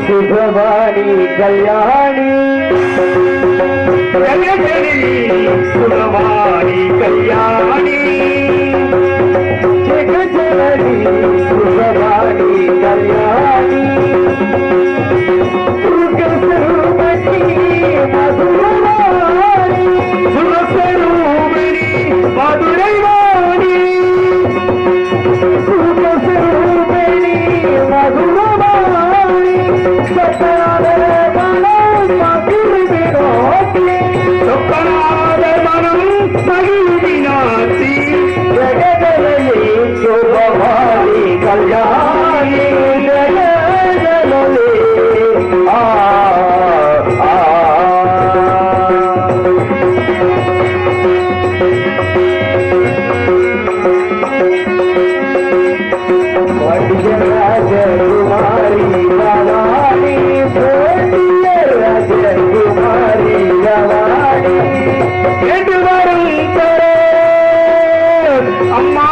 சுகவாணி கல்யாணி சுகவாணி கல்யாணி ஜெகஜனனி சுகவாணி கல்யாணி சுகஸ்வரூபிணி மதுரவாணி சுகஸ்வரூபிணி மதுரைவாணி சுகஸ்வரூபிணி மதுரவாணி சொக்கநாதர் மனம் மகிழ்வினாத்தி ஜெகதலையே சுபவாணி கல்யாணி ஜெகதலே ராஜகுமாரி ரவாணி ராஜகுமாரி ரவாணி என்று வரும் அம்மா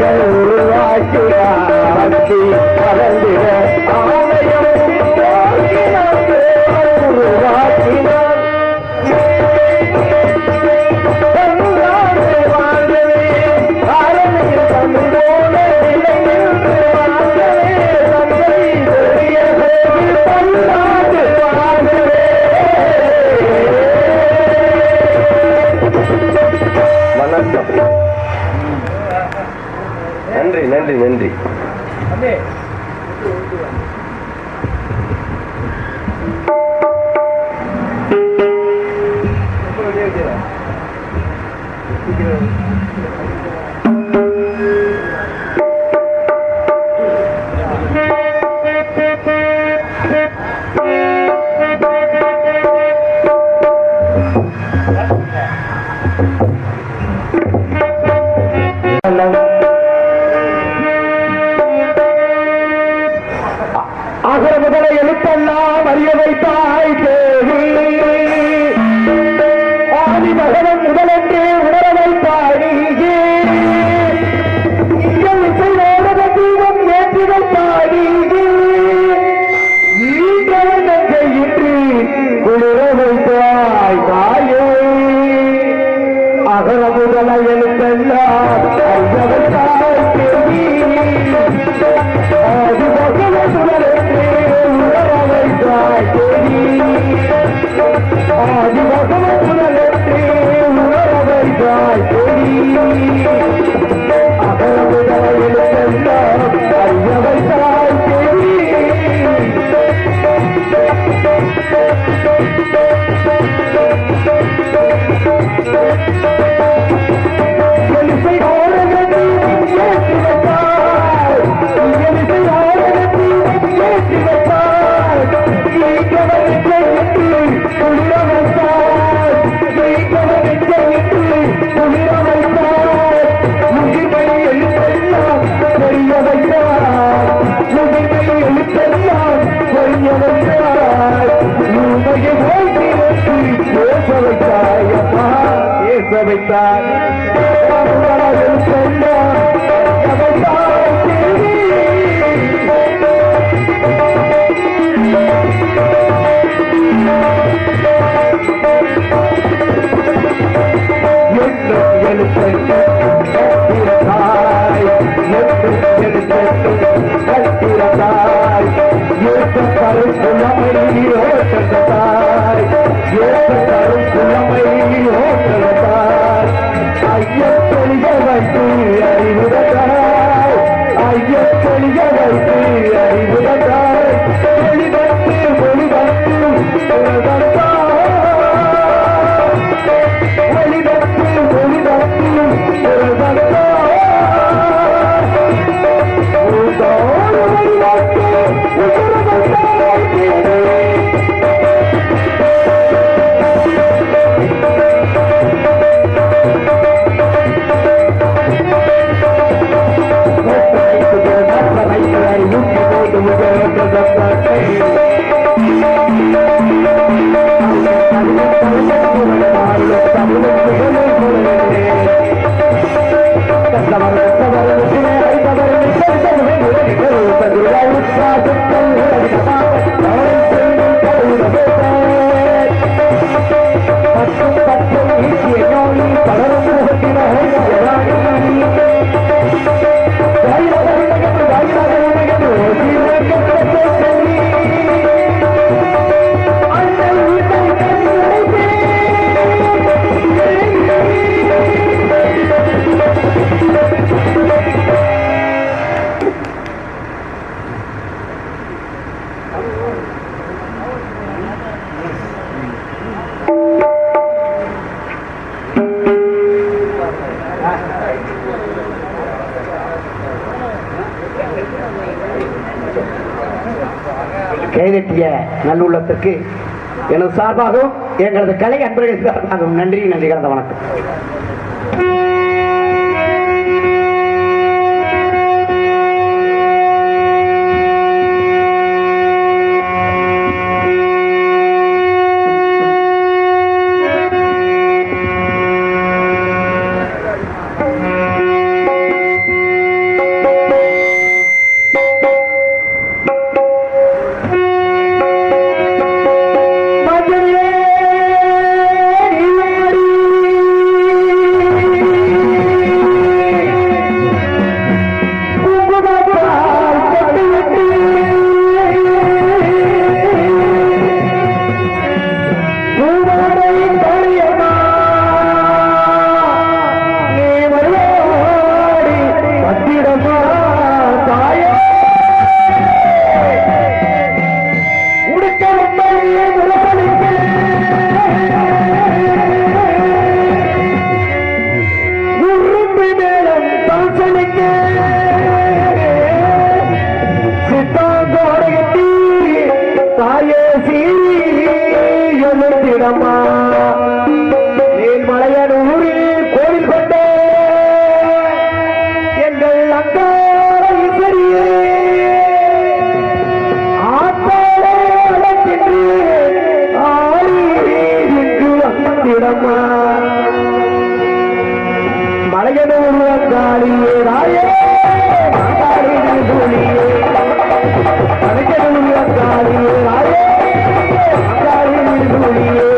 ஆலயங்கள் உருவாக்கினார் வளர்ந்திட ஆலயம் உருவாக்கினார் நன்றி நன்றி நன்றி. அகர முதல எழுத்தெல்லாம் அறிய வைத்தாய் தேவி ஆதி மகனம் முதலென்று உணர வைத்தாய் தீபம் ஏற்றி வைத்தாய் இன்று குளிர வைத்தாய் தாயே அகர முதல எழுத்தெல்லாம் அறிய வைத்தாய் தேவி ஆதி மகனம் முதலென்று ஆதிவசனம் முதலென்று உணர வைத்தாய் அகரமுதலையெல்லாம் அறிய வைத்தாய் எலிசை ஓரகத்தை ஏற்றி வைத்தாய் எலிசை ஓரகத்தை ஏற்றி வைத்தாய் குளிர வைத்தாய் குளிர வைத்தாய் முகிமை எழுத்தெல்லாம் பெரிய வைத்தாய் முகிமை எழுத்தெல்லாம் பெரிய வைத்தாய் உண்மையை ஓய்வி பேச வைத்தாய் அம்மா பேச வைத்தாய் எழுத்தெல்லாம் கைதட்டிய நல்லுள்ளத்திற்கு எனது சார்பாகவும் எங்களது கலை அன்பர்கள் சார்பாகவும் நன்றி நன்றி கலந்த வணக்கம். சித்தாந்தோடையத்தி தாயே சீரி எழுந்திடமா மேல்மலையனூரில் கோவில் கொண்டே எங்கள் அங்காரை சரியே ஆத்தாளே அழைக்கின்று ஆடி இன்று வந்திடமா மலையனூர் அங்காளியே ராயே அங்காளியே தோழியே மலையனூர் அங்காளியே ராயே அங்காளியே தோழியே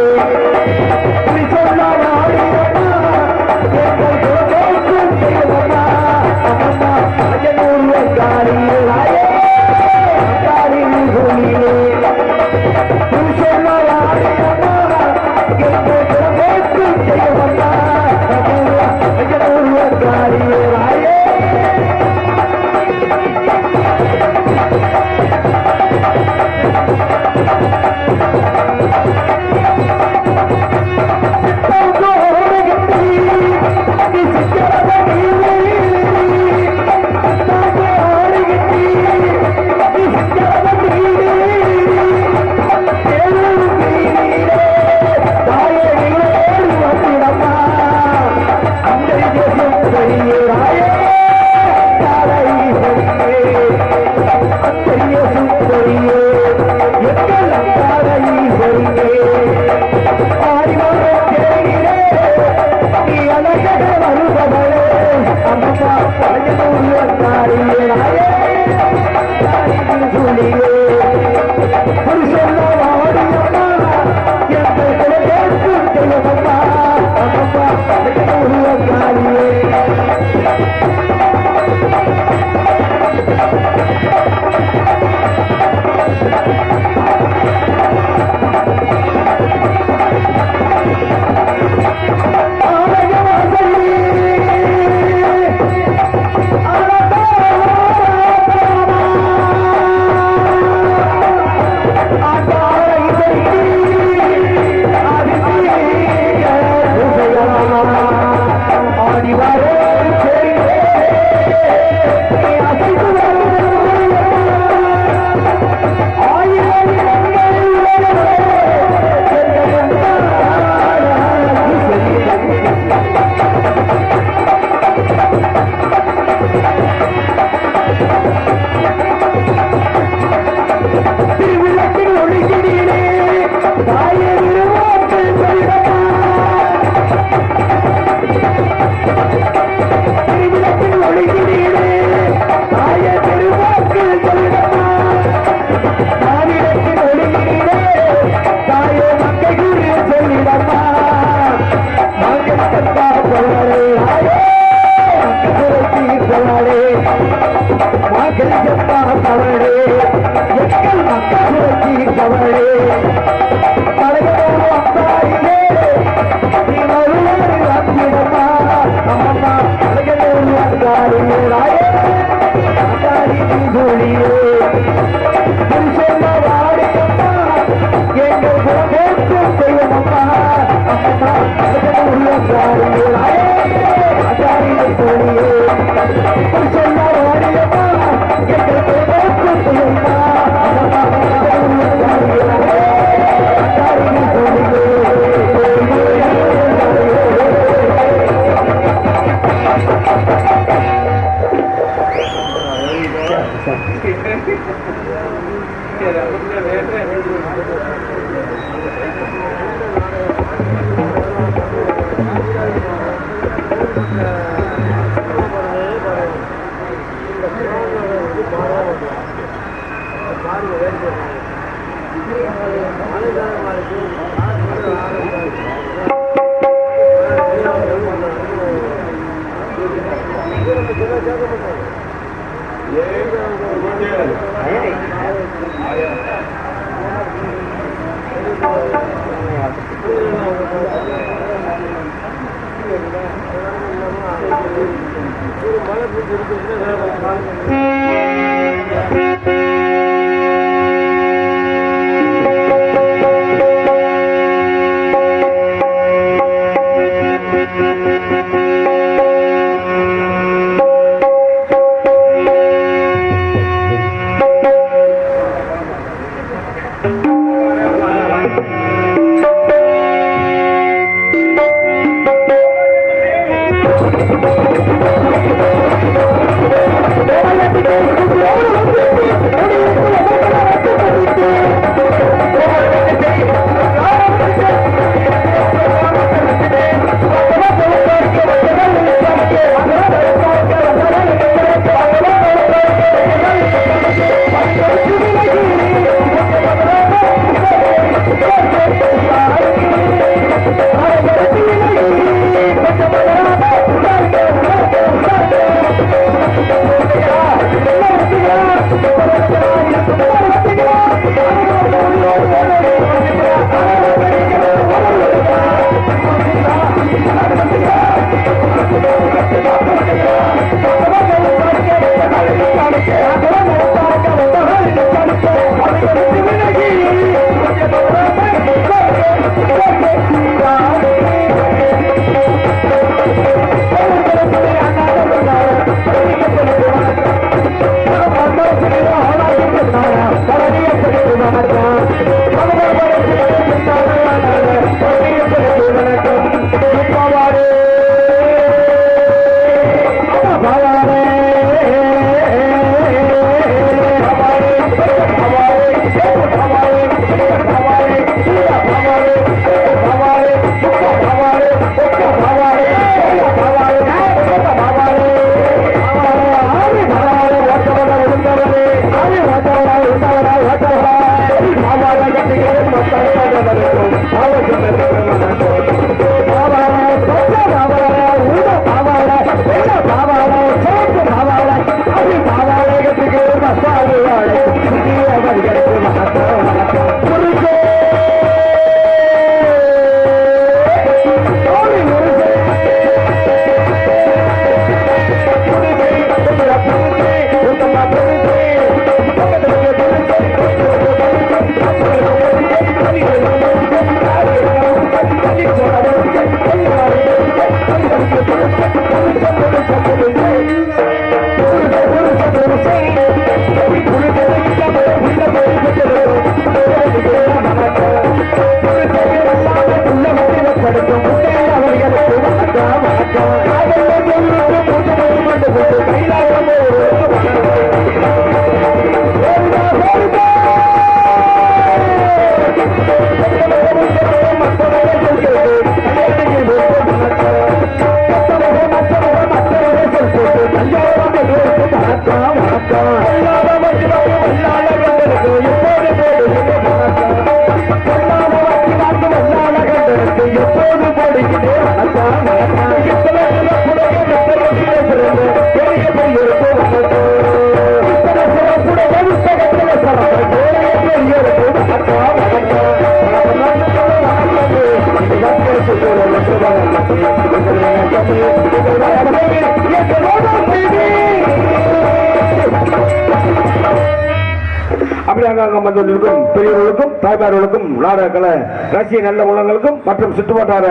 பெரியவர்களுக்கும் தாய்மார்களுக்கும் நாடக கலை ரசிக நல்ல உள்ளங்களுக்கும் மற்றும் சுற்றுவட்டார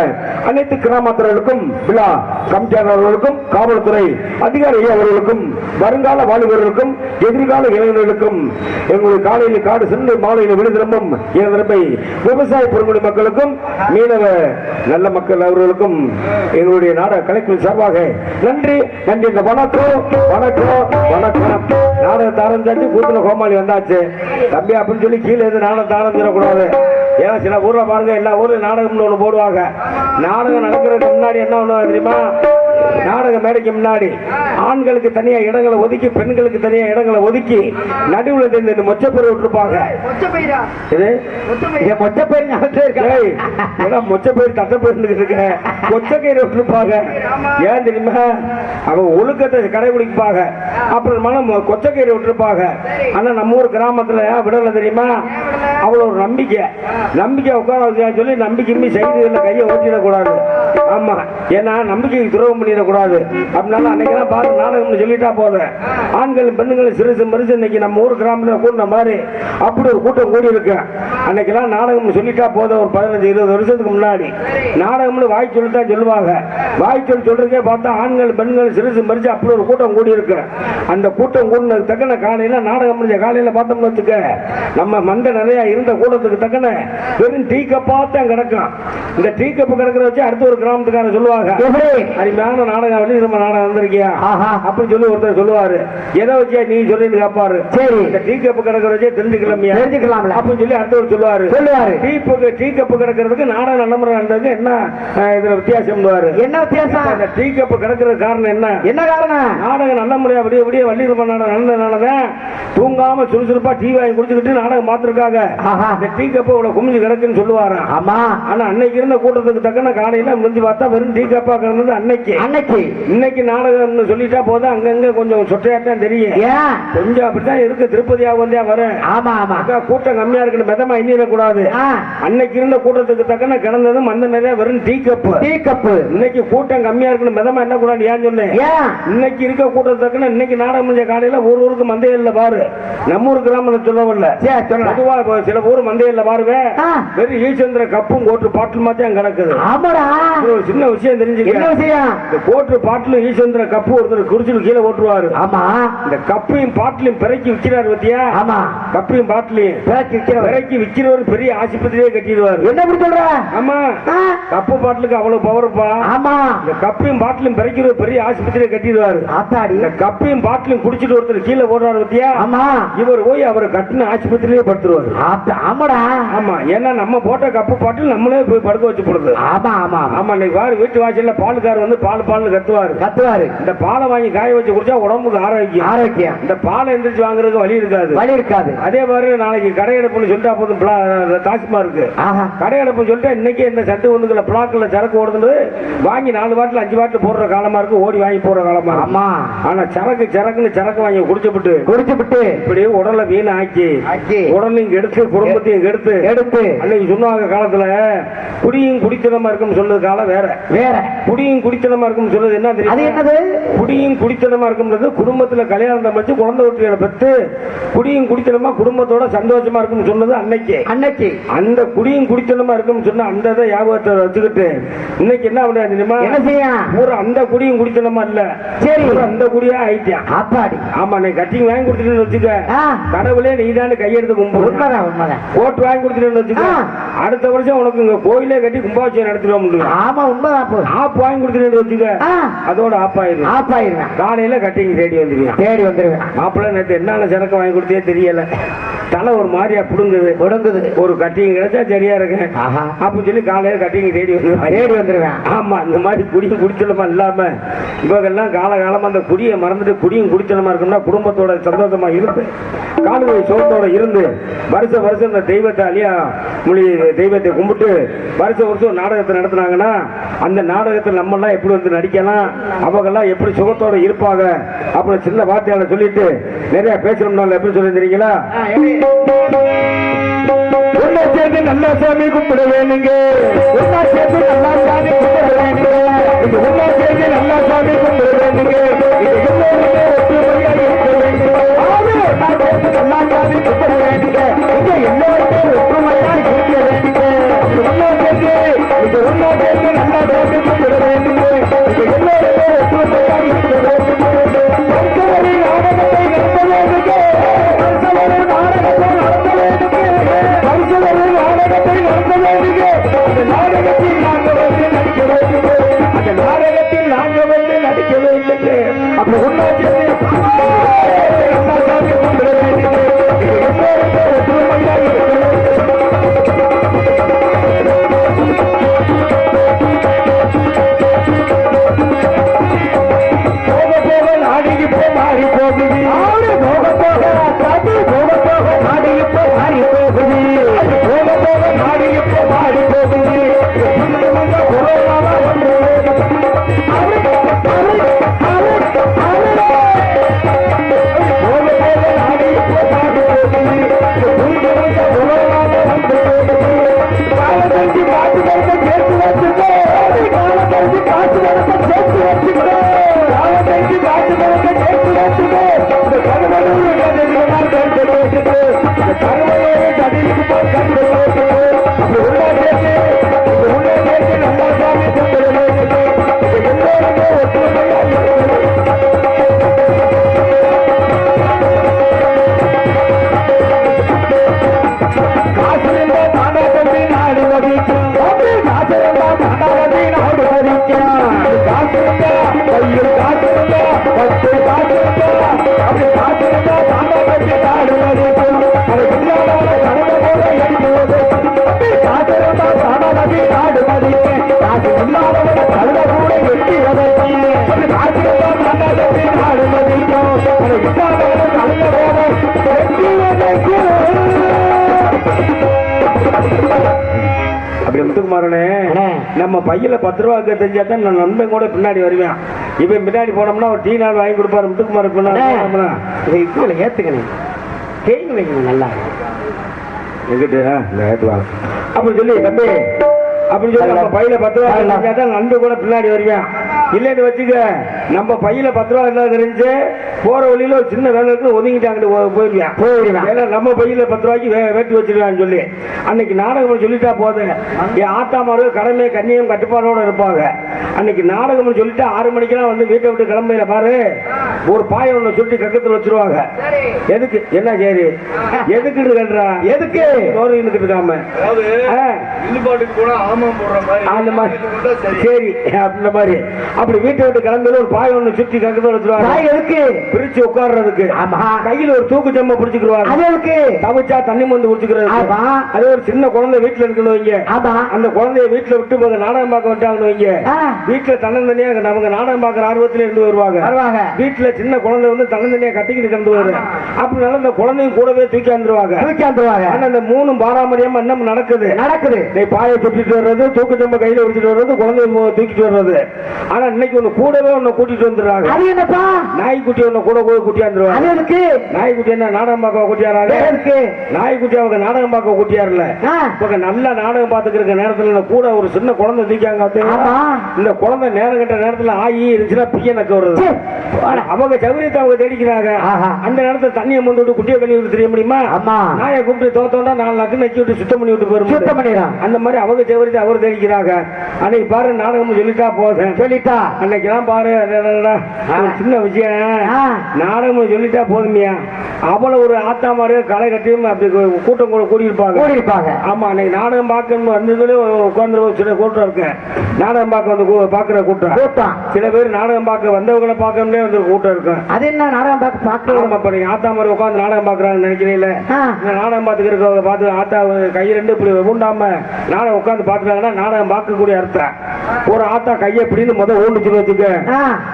அனைத்து கிராமத்தினர்களுக்கும் விழா கமிட்டியாளர்களுக்கும் காவல்துறை அதிகாரி அவர்களுக்கும் வருங்கால வாலிபர்களுக்கும் எதிர்கால இளைஞர்களுக்கும் எங்களுடைய காலையில் காடு சென்று மாலையில் விழுதிரம்பும் இயந்திரமை விவசாய பொருட்கள் மக்களுக்கும் மீனவ நல்ல மக்கள் அவர்களுக்கும் எங்களுடைய நாடக கலைக்குழு சார்பாக நன்றி நன்றி. இந்த வணக்கம் வணக்கம் வணக்கம். நாடகத்தை ஆரம்பிச்சாச்சு கூத்துல கோமாளி வந்தாச்சு தம்பி அப்படின்னு சொல்லி கீழே இருந்து நாடகத்தை ஆரம்பிச்சிடக்கூடாது. ஏன்னா சில ஊர்ல பாருங்க எல்லா ஊர்லயும் நாடகம்னு ஒண்ணு போடுவாங்க. நாடகம் நடக்கிறதுக்கு முன்னாடி என்ன ஒண்ணு தெரியுமா, நாடக மேடைக்கு முன்னாடி ஆண்களுக்கு தனியா இடங்களை ஒதுக்கி பெண்களுக்கு தனியா இடங்களை ஒதுக்கி நடுவில் இந்த மொச்சப்பயிர் விட்டுருப்பாங்க. மொச்சப்பயிர் தட்டப்பயிர் இருக்க கொச்சக்கயிறு விட்டுருப்பாங்க. ஏன் தெரியுமா, அவங்க ஒழுக்கத்தை கடைபிடிப்பாங்க. அப்புறம் கொச்சக்கயிறு விட்டுருப்பாங்க. ஆனா நம்ம ஊர் கிராமத்துல விடல தெரியுமா, அவ்வளவு ஒரு நம்பிக்கை உட்கார சொல்லி நம்பிக்கை செய்து கையை ஓட்டிடக்கூடாது. ஆமா, ஏன்னா நம்பிக்கைக்கு துரோகம் பண்ணிடக்கூடாது. அப்படின்னால அன்னைக்கெல்லாம் பாரு நாடகம்னு சொல்லிட்டா போதும். ஆண்களும் பெண்களும் சிறுசு மறுசு இன்னைக்கு நம்ம ஊர் கிராமத்தில் கூட்டின மாதிரி அப்படி ஒரு கூட்டம் கூடி இருக்கு. அன்னைக்கெல்லாம் நாடகம்னு சொல்லிட்டா போதும். ஒரு 15-20 வருஷத்துக்கு முன்னாடி நாடகம்னு வாய் சொல்லித்தான் சொல்லுவாங்க. வாய் சொல்றதுக்கே பார்த்தா ஆண்கள் பெண்கள் சிறுசு மறுச்சு அப்படி ஒரு கூட்டம் கூடி இருக்கு. அந்த கூட்டம் கூடினது தக்கன காலையில நாடகம் முடிஞ்ச காலையில பார்த்தோம்னு வச்சுக்க, நம்ம மண்டை நிறைய இருந்த கூட்டத்துக்கு தக்கன வெறும் டீ கப்பாத்தான் கிடக்கும். இந்த டீ கப்பு கிடக்கிற வச்சு அடுத்த ஒரு கிராமத்துக்காரர் சொல்லுவாங்க, அருமையான நாடகம் வெளி நம்ம நாடகம் வந்திருக்கியா அப்படின்னு சொல்லி ஒருத்தர் சொல்லுவாரு. எதை வச்சியா நீ சொல்லி கேட்பாரு. சரி, இந்த டீ கப்பு கிடக்கிற வச்சே தெரிஞ்சுக்கலாமியா அப்படின்னு சொல்லி அடுத்தவர் சொல்லுவாரு. டீ கப்பு கிடக்கிறதுக்கு நாடகம் நல்ல முறை நடந்ததுக்கு என்ன இதுல வித்தியாசம்? என்ன வித்தியாசம்? அந்த டீ கப்பு கிடக்கிறது காரணம் என்ன காரணம்? நாடகம் நல்ல முறையா விடிய விடிய வள்ளி நாடகம் நடந்ததுனாலதான் தூங்காம சுறுசுறுப்பா டீ வாங்கி குடிச்சுக்கிட்டு நாடகம் பார்த்திருக்காங்க. இந்த டீ கப்பு இவ்வளவு குமிஞ்சு கிடக்குன்னு சொல்லுவாரு. ஆமா, ஆனா அன்னைக்கு இருந்த கூட்டத்துக்கு தக்கன காலையில முடிஞ்சு பார்த்தா வெறும் டீ கப்பா கிடந்தது. அன்னைக்கு இன்னைக்கு நாடகம்னு சொல்லிட்டா போதும் அங்கங்க கொஞ்சம் சொட்டையாத்தான் தெரியும். கொஞ்சம் அப்படித்தான் இருக்கு. திருப்பதியாக வந்தே வரேன். ஆமா ஆமா, கூட்டம் கம்மியா இருக்கு, மெதமா எண்ணிடக்கூடாது. அன்னைக்கு இருந்த கூட்டத்துக்கு தக்கன கிடந்ததும் அந்த நிறைய வெறும் டீ கப்பு. இன்னைக்கு கூட்டம் கம்மியா இருக்கு, மெதமா என்ன கூடாது. ஏன் சொன்னேன், இன்னைக்கு இருக்க கூட்டத்துக்கு தக்கன இன்னைக்கு நாடகம் முடிஞ்ச காலையில ஒரு ஊருக்கு மந்தையில பாரு. நம்ம ஊர் கிராமத்தில் சொல்லவில்ல, பொதுவா சில ஊர் மந்தையில பாருங்க வெறும் ஈச்சந்திர கப்பும் கோட்டு பாட்டில் மாதிரி கிடக்குது. ஒரு சின்ன விஷயம் தெரிஞ்சுக்க, கோட்டு பாட்டிலும் ஈச்சந்திர கப்பு ஒருத்தர் குடிச்சு கீழே ஓட்டுருவாரு. ஆமா, இந்த கப்பையும் பாட்டிலையும் பிறக்கி விற்கிறாரு பத்தியா? ஆமா, கப்பையும் பாட்டிலையும் பிறக்கி விற்கிறவர் பெரிய ஆஸ்பத்திரியே கட்டிடுவாரு. என்ன சொல்ற? ஆமா, கப்பு பாட்டிலுக்கு அவ்வளவு பவர்ப்பா. ஆமா, இந்த கப்பையும் பாட்டிலும் பிறக்கிற பெரிய ஆஸ்பத்திரியை கட்டிடுவாரு. இந்த கப்பையும் பாட்டிலும் குடிச்சிட்டு ஒருத்தர் கீழே ஓடுறாரு பத்தியா? ஆமா, இவர் போய் அவரை கட்டின ஆஸ்பத்திரியே படுத்துருவாரு. ஆமாடா, ஆமா, ஏன்னா நம்ம போட்ட கப்பு பாட்டில் நம்மளே போய் படுக்க வச்சு போடுறது. ஆமா ஆமா ஆமா, இன்னைக்கு வாரு வீட்டு வாசல்ல பாலுக்காரர் வந்து பால் கத்துவாரு. இந்த பாலை வாங்கி காய வச்சு குடிச்சா உடம்புக்கு ஆரோக்கியம். இந்த பாலை எந்திரிச்சு வாங்குறதுக்கு வழி இருக்காது. அதே மாதிரி நாளைக்கு கடையெடுப்புன்னு சொல்லிட்டா போதும், தாசிமா இருக்கு கடையெடுப்புன்னு சொல்லிட்டு இன்னைக்கு இந்த சட்டு ஒண்ணுக்குள்ள பிளாக்ல சரக்கு ஓடுது வாங்கி 4 பாட்டில் 5 பாட்டில் போடுற காலமா இருக்கு, ஓடி வாங்கி போடுற காலமா இருக்கு. ஆமா, ஆனா சரக்கு வாங்கி குடிச்சுட்டு இப்படி உடலை வீண் ஆக்கி உடலையும் கெடுத்து குடும்பத்தையும் கெடுத்து அன்னைக்கு சொன்னாங்க காலத்துல குடியும் குடித்தனமா இருக்கும் சொல்றது காலம் வேற. குடியும் குடித்தனமா இருக்கும் சொல்றது என்ன தெரியும்? குடியும் குடித்தனமா இருக்கும்ன்றது குடும்பத்துல கல்யாணம் வச்சு குழந்தை வீட்டுல பெற்று குடியும் குடித்தனமா குடும்பத்தோட சந்தோஷமா இருக்கும் சொன்னது அன்னைக்கு. அந்த குடியும் குடித்தனமா இருக்கும் சொன்ன அந்த ஞாபகத்தை வச்சுக்கிட்டு இன்னைக்கு என்ன பண்ண தெரியுமா? ஒரு அந்த குடியும் குடித்தனமா இல்ல, சரி அந்த குடியா ஆயிட்டான். ஆமா, நீ கட்டிங் வாங்கி கொடுத்துட்டு வச்சுக்க, கடவுளே நீதான கையெடுத்து கும்பிடு. கோட்டு வாங்கி கொடுத்துட்டு வச்சுக்க, அடுத்த வருஷம் உனக்கு இங்க கோயிலே கட்டி கும்பாபிஷேகம் நடத்திடுவோம். ஆமா உண்மைதான். ஆப் வாங்கி கொடுத்துட்டு வச்சுக்க, அதோட ஆப் ஆயிருவேன். காலையில கட்டிங் தேடி வந்துருவேன். மாப்பிள்ள நேற்று என்னென்ன சரக்கு வாங்கி கொடுத்தே தெரியல, தலை ஒரு மாதிரியா புடுங்குது. ஒரு கட்டிங் கிடைச்சா சரியா இருக்கு அப்படின்னு சொல்லி காலையில கட்டிங் தேடி வந்துருவேன். ஆமா, இந்த மாதிரி குடியும் குடிச்சலமா இல்லாம இவங்கெல்லாம் காலகாலமா அந்த குடியை மறந்துட்டு குடியும் குடிச்சலமா இருக்கணும்னா குடும்பத்தோட சந்தோஷமா இருந்து காலுவை சோத்தோட இருந்து வருஷம் இந்த தெய்வத்தை அழியா மொழி தெய்வத்தை கும்பிட்டு வருஷம் நாடகத்தை நடத்தினாங்கன்னா அந்த நாடகத்தில் நம்ம எல்லாம் எப்படி வந்து நடிக்கலாம், அவங்கெல்லாம் எப்படி சுகத்தோட இருப்பாங்க அப்படின்னு சின்ன வார்த்தையால சொல்லிட்டு நிறைய பேசணும்னால எப்படி சொல்லி தெரியுங்களா? ஒன்னா சேர்ந்து நல்லா சாமி கும்பிட வேணுங்க, ஒன்னா சேர்ந்து நல்லா சாமி கும்பிட வேணுங்க, ஒன்னா சேர்ந்து நல்லா சாமி கும்பிட வேணுங்க, நல்லா சாமி கும்பிட வேணுங்க, இங்க எல்லோருமே ஒற்றுமையா இருக்க வேணுங்க, ஒன்னா சேர்ந்து நல்லா சாமி கும்பிட வேணுங்க, இங்க எல்லோருமே ஒற்றுமையா இருக்க வேணுங்க. நாடகத்தை நடத்த வேணுங்க, அந்த நாடகத்தில் நாங்க வந்து நடிக்க வேண்டிய அப்படி ஒன்னாச்சு நம்ம பையில 10 ரூபா தெரிஞ்சா தான் நான் நண்பன் கூட பின்னாடி வருவேன். இப்ப பின்னாடி போனோம்னா ஒரு டீ நாள் வாங்கி கொடுப்பாரு முத்துக்குமார். ஏத்துக்கணும் நல்லா அப்படின்னு சொல்லி தம்பி அப்படின்னு சொல்லி நம்ம பையில 10 ரூபா தெரிஞ்சா தான் நண்பன் கூட பின்னாடி வருவேன். இல்லைன்னு வச்சுக்க, நம்ம பையில 10 ரூபா எல்லாம் தெரிஞ்சு போற வழியில ஒரு சின்ன வேலை இருக்கு ஒதுங்கிட்டு அங்கிட்டு போயிடுவேன். ஏன்னா நம்ம பையில 10 ரூபாய்க்கு வெட்டி வச்சிருக்கான்னு சொல்லி அன்னைக்கு நாடகம் சொல்லிட்டா போதும். என் ஆத்தாமாரு கடமை கண்ணியம் கட்டுப்பாடோட இருப்பாங்க. அன்னைக்கு நாடகம் சொல்லிட்டு 6 மணிக்கெல்லாம் வந்து வீட்டை விட்டு கிளம்பையில பாரு ஒரு பாயை ஒண்ணு சுட்டி கக்கத்துல வச்சிருவாங்க. எதுக்கு என்ன சரி எதுக்கு கன்றா எதுக்கு நோரிக்கிட்டு இருக்காம அந்த மாதிரி சரி அந்த மாதிரி அப்படி வீட்டை விட்டு கிளம்பி ஒரு பாய் ஒண்ணு சுத்தி கக்கத்துல வச்சிருவாங்க. எதுக்கு பிரிச்சு உட்கார்றதுக்கு. கையில ஒரு தூக்கு ஜம்ம பிடிச்சுக்குவாங்க. தவிச்சா தண்ணி மந்து குடிச்சுக்கிறது. அதே ஒரு சின்ன குழந்தை வீட்டுல இருக்கணும் வைங்க, அந்த குழந்தைய வீட்டுல விட்டு நாடகம் பார்க்க விட்டாங்கன்னு வைங்க, வீட்டுல தன்னந்தனியா அவங்க நாடகம் பார்க்கற ஆர்வத்துல இருந்து வருவாங்க. வீட்டுல சின்ன குழந்தை வந்து தன்னந்தனியா கட்டிக்கிட்டு கிடந்து வருது. அப்படினால அந்த குழந்தையும் கூடவே தூக்கி வந்துருவாங்க. ஆனா அந்த 3 பாராமரியம் என்ன நடக்குது நீ பாயை சுட்டிட்டு வர்றது, தூக்கு ஜம்ம கையில வச்சுட்டு வர்றது, குழந்தைய தூக்கிட்டு வர்றது. ஆனா இன்னைக்கு ஒண்ணு கூடவே ஒண்ணு கூட்டிட்டு வந்துடுறாங்க. நாய்க்குட்டி ஒண்ணு கூட கூட்டியாந்துருவாங்க. நாய்க்குட்டி என்ன நாடகம் பார்க்க கூட்டியாராங்க? நாய்க்குட்டி அவங்க நாடகம் பார்க்க கூட்டியாருல நல்ல நாடகம் பார்த்துக்கிற நேரத்துல கூட ஒரு சின்ன குழந்தை தூக்கியாங்க. இந்த குழந்தை நேரம் கட்ட நேரத்துல ஆகி இருந்துச்சுன்னா பிய நக்க வருது. அவங்க சௌரியத்தை அவங்க தேடிக்கிறாங்க. அந்த நேரத்துல தண்ணியை முந்து விட்டு குட்டியை கழுவி தெரிய முடியுமா? நாயை கூப்பிட்டு தோத்தோண்டா 4 நக்கு நக்கி விட்டு சுத்தம் பண்ணி விட்டு போயிடும். அந்த மாதிரி அவங்க சௌரியத்தை அவர் தேடிக்கிறாங்க. அன்னைக்கு பாரு நாடகம் சொல்லிட்டா போதும் சொல்லிட்டா அன்னைக்கெல்லாம் பாரு அடடடடா, ஒரு சின்ன விஷயம் நாடகம் சொல்லிட்டா போதுமையா அவ்வளவு ஒரு ஆத்தா மாதிரி களை கட்டியும் அப்படி கூட்டம் கூட கூடியிருப்பாங்க. ஆமா, அன்னைக்கு நாடகம் பார்க்கணும் வந்ததுல உட்கார்ந்து சில கூட்டம் இருக்கு. நாடகம் பார்க்க வந்து பாக்குற கூட்டம் சில பேர் நாடகம் பார்க்க வந்தவங்களை பார்க்கணும்னே வந்து கூட்டம் இருக்கு. அது என்ன நாடகம் பார்க்க நீங்க ஆத்தா மாதிரி உட்காந்து நாடகம் பாக்குறாங்கன்னு நினைக்கிறீங்களே, நாடகம் பார்த்துக்கிறவங்க பார்த்து ஆத்தா கையை ரெண்டு இப்படி ஊண்டாம நாடகம் உட்காந்து பாக்குறாங்கன்னா நாடகம் பார்க்கக்கூடிய அர்த்தம். ஒரு ஆத்தா கையை எப்படின்னு முதல் ஊண்டுச்சுன்னு வச்சுக்க,